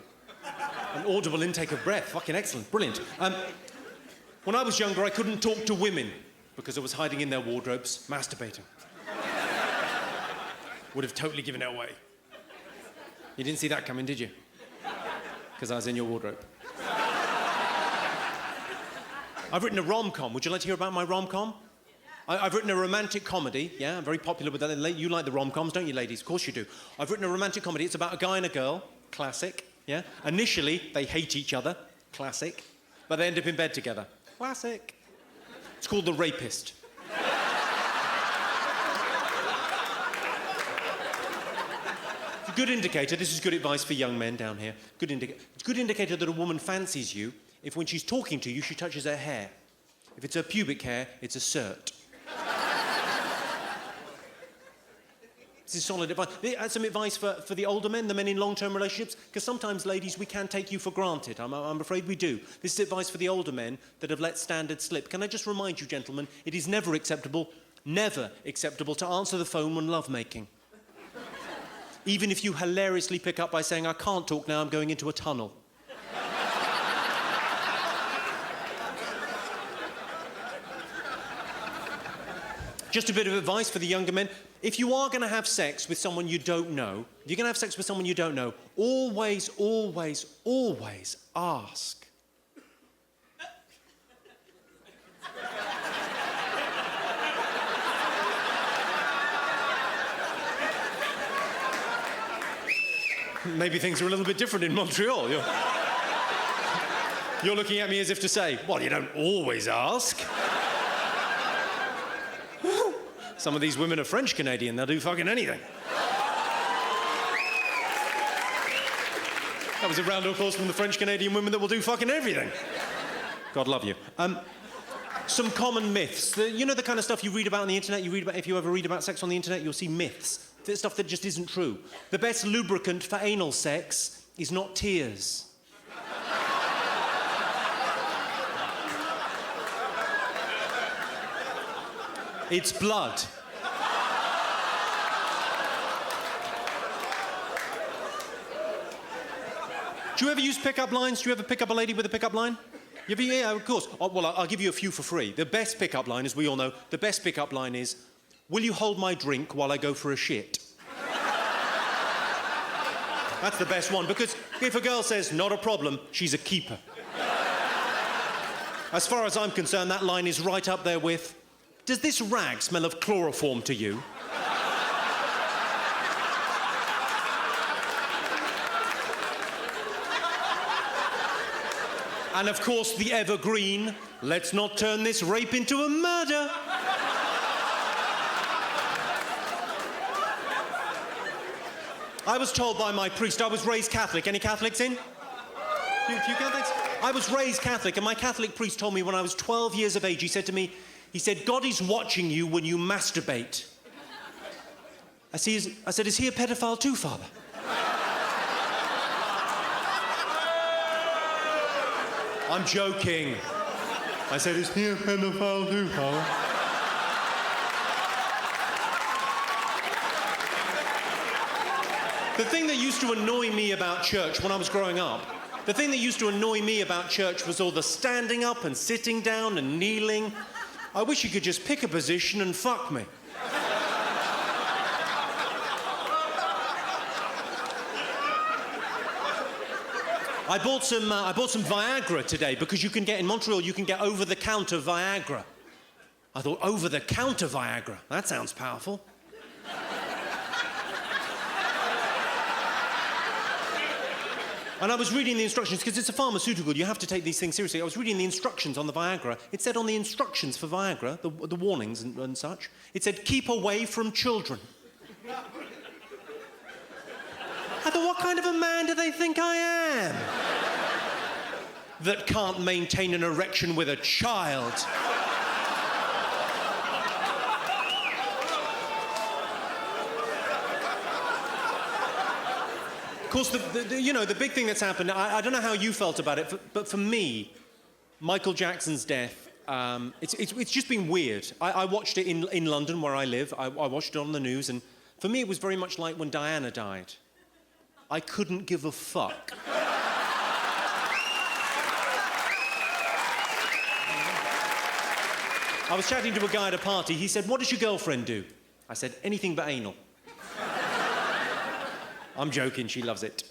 An audible intake of breath. Fucking excellent. Brilliant. When I was younger, I couldn't talk to women because I was hiding in their wardrobes, masturbating. Would have totally given it away. You didn't see that coming, did you? Because I was in your wardrobe. I've written a rom-com. Would you like to hear about my rom-com? I've written a romantic comedy. Yeah, I'm very popular with that. You like the rom-coms, don't you, ladies? Of course you do. I've written a romantic comedy. It's about a guy and a girl. Classic. Yeah? Initially, they hate each other. Classic. But they end up in bed together. Classic. It's called The Rapist. It's a good indicator. This is good advice for young men down here. It's a good indicator that a woman fancies you if when she's talking to you, she touches her hair. If it's her pubic hair, it's a cert. This is solid advice. That's some advice for the older men, the men in long-term relationships, because sometimes, ladies, we can take you for granted. I'm afraid we do. This is advice for the older men that have let standards slip. Can I just remind you, gentlemen, it is never acceptable to answer the phone when lovemaking. Even if you hilariously pick up by saying, I can't talk now, I'm going into a tunnel. Just a bit of advice for the younger men. If you are going to have sex with someone you don't know, always, always, always ask. Maybe things are a little bit different in Montreal. You're looking at me as if to say, well, you don't always ask. Some of these women are French-Canadian. They'll do fucking anything. That was a round of applause from the French-Canadian women that will do fucking everything. God love you. some common myths. You know the kind of stuff you read about on the internet? If you ever read about sex on the internet, you'll see myths. The stuff that just isn't true. The best lubricant for anal sex is not tears. It's blood. Do you ever use pickup lines? Do you ever pick up a lady with a pickup line? Yeah, of course. Oh, well, I'll give you a few for free. The best pickup line, as we all know, the best pickup line is, will you hold my drink while I go for a shit? That's the best one, because if a girl says, not a problem, she's a keeper. As far as I'm concerned, that line is right up there with, does this rag smell of chloroform to you? And of course, the evergreen, let's not turn this rape into a murder. I was told by my priest, I was raised Catholic. Any Catholics in? Few Catholics? I was raised Catholic, and my Catholic priest told me when I was 12 years of age, he said to me, God is watching you when you masturbate. I said, is he a pedophile too, Father? I'm joking. I said, is he a pedophile too, Father? The thing that used to annoy me about church when I was growing up, the thing that used to annoy me about church was all the standing up and sitting down and kneeling. I wish you could just pick a position and fuck me. I bought some Viagra today because you can get in Montreal, you can get over-the-counter Viagra. I thought, over-the-counter Viagra? That sounds powerful. And I was reading the instructions, because it's a pharmaceutical, you have to take these things seriously. I was reading the instructions on the Viagra. It said on the instructions for Viagra, the warnings and such, it said, keep away from children. I thought, what kind of a man do they think I am? That can't maintain an erection with a child. Of course, the big thing that's happened, I don't know how you felt about it, but for me, Michael Jackson's death, it's just been weird. I watched it in London, where I live. I watched it on the news, and for me, it was very much like when Diana died. I couldn't give a fuck. I was chatting to a guy at a party. He said, what does your girlfriend do? I said, anything but anal. I'm joking, she loves it.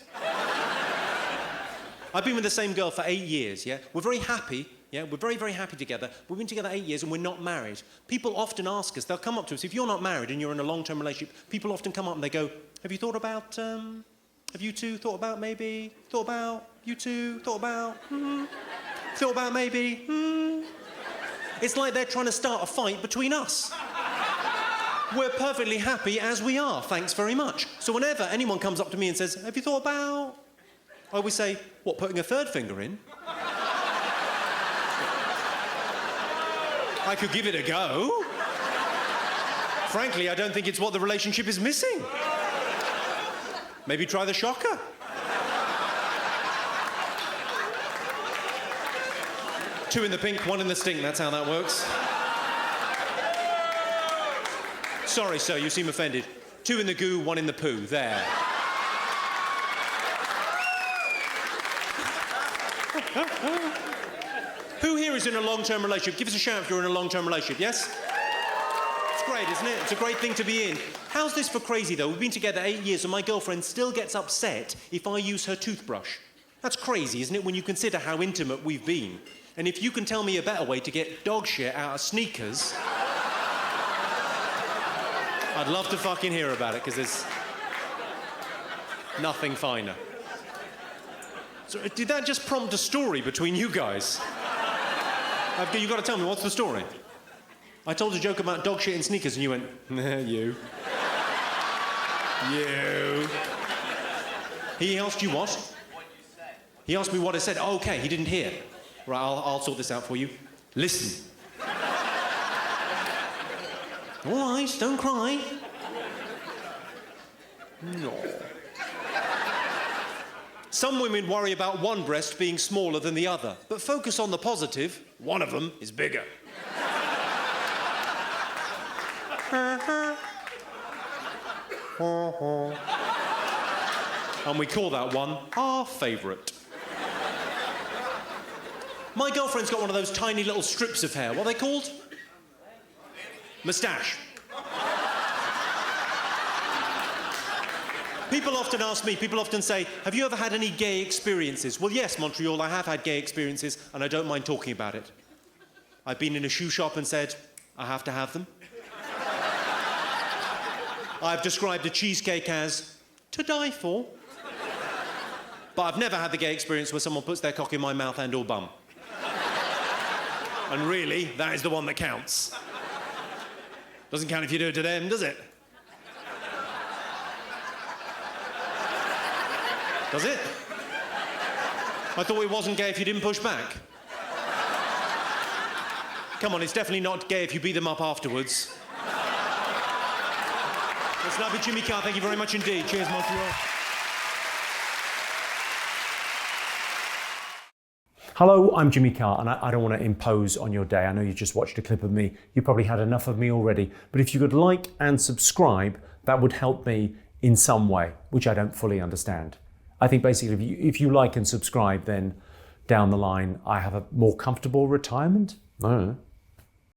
I've been with the same girl for 8 years, yeah? We're very happy, yeah? We're very, very happy together. We've been together 8 years and we're not married. People often ask us, they'll come up to us, if you're not married and you're in a long-term relationship, people often come up and they go, have you two thought about maybe, It's like they're trying to start a fight between us. We're perfectly happy as we are, thanks very much. So whenever anyone comes up to me and says, have you thought about... I always say, what, putting a third finger in? I could give it a go. Frankly, I don't think it's what the relationship is missing. Maybe try the shocker. Two in the pink, one in the stink, that's how that works. Sorry, sir, you seem offended. Two in the goo, one in the poo. There. Who here is in a long-term relationship? Give us a shout if you're in a long-term relationship, yes? It's great, isn't it? It's a great thing to be in. How's this for crazy, though? We've been together 8 years and my girlfriend still gets upset if I use her toothbrush. That's crazy, isn't it, when you consider how intimate we've been? And if you can tell me a better way to get dog shit out of sneakers... I'd love to fucking hear about it, because there's nothing finer. So, did that just prompt a story between you guys? You've got to tell me, what's the story? I told a joke about dog shit in sneakers, and you went, you. You. He asked you what? What you said. He asked me what I said. Oh, okay, he didn't hear. Right, I'll sort this out for you. Listen. All right, don't cry. No. Some women worry about one breast being smaller than the other, but focus on the positive. One of them is bigger. And we call that one our favourite. My girlfriend's got one of those tiny little strips of hair. What are they called? Moustache. People often ask me, people often say, have you ever had any gay experiences? Well, yes, Montreal, I have had gay experiences, and I don't mind talking about it. I've been in a shoe shop and said, I have to have them. I've described a cheesecake as to die for. But I've never had the gay experience where someone puts their cock in my mouth and or bum. And really, that is the one that counts. Doesn't count if you do it to them, does it? Does it? I thought it wasn't gay if you didn't push back. Come on, it's definitely not gay if you beat them up afterwards. That's lovely, Jimmy Carr. Thank you very much indeed. Cheers, Montreal. Hello, I'm Jimmy Carr, and I don't want to impose on your day. I know you just watched a clip of me. You probably had enough of me already. But if you could like and subscribe, that would help me in some way, which I don't fully understand. I think basically if you like and subscribe, then down the line I have a more comfortable retirement. I don't know.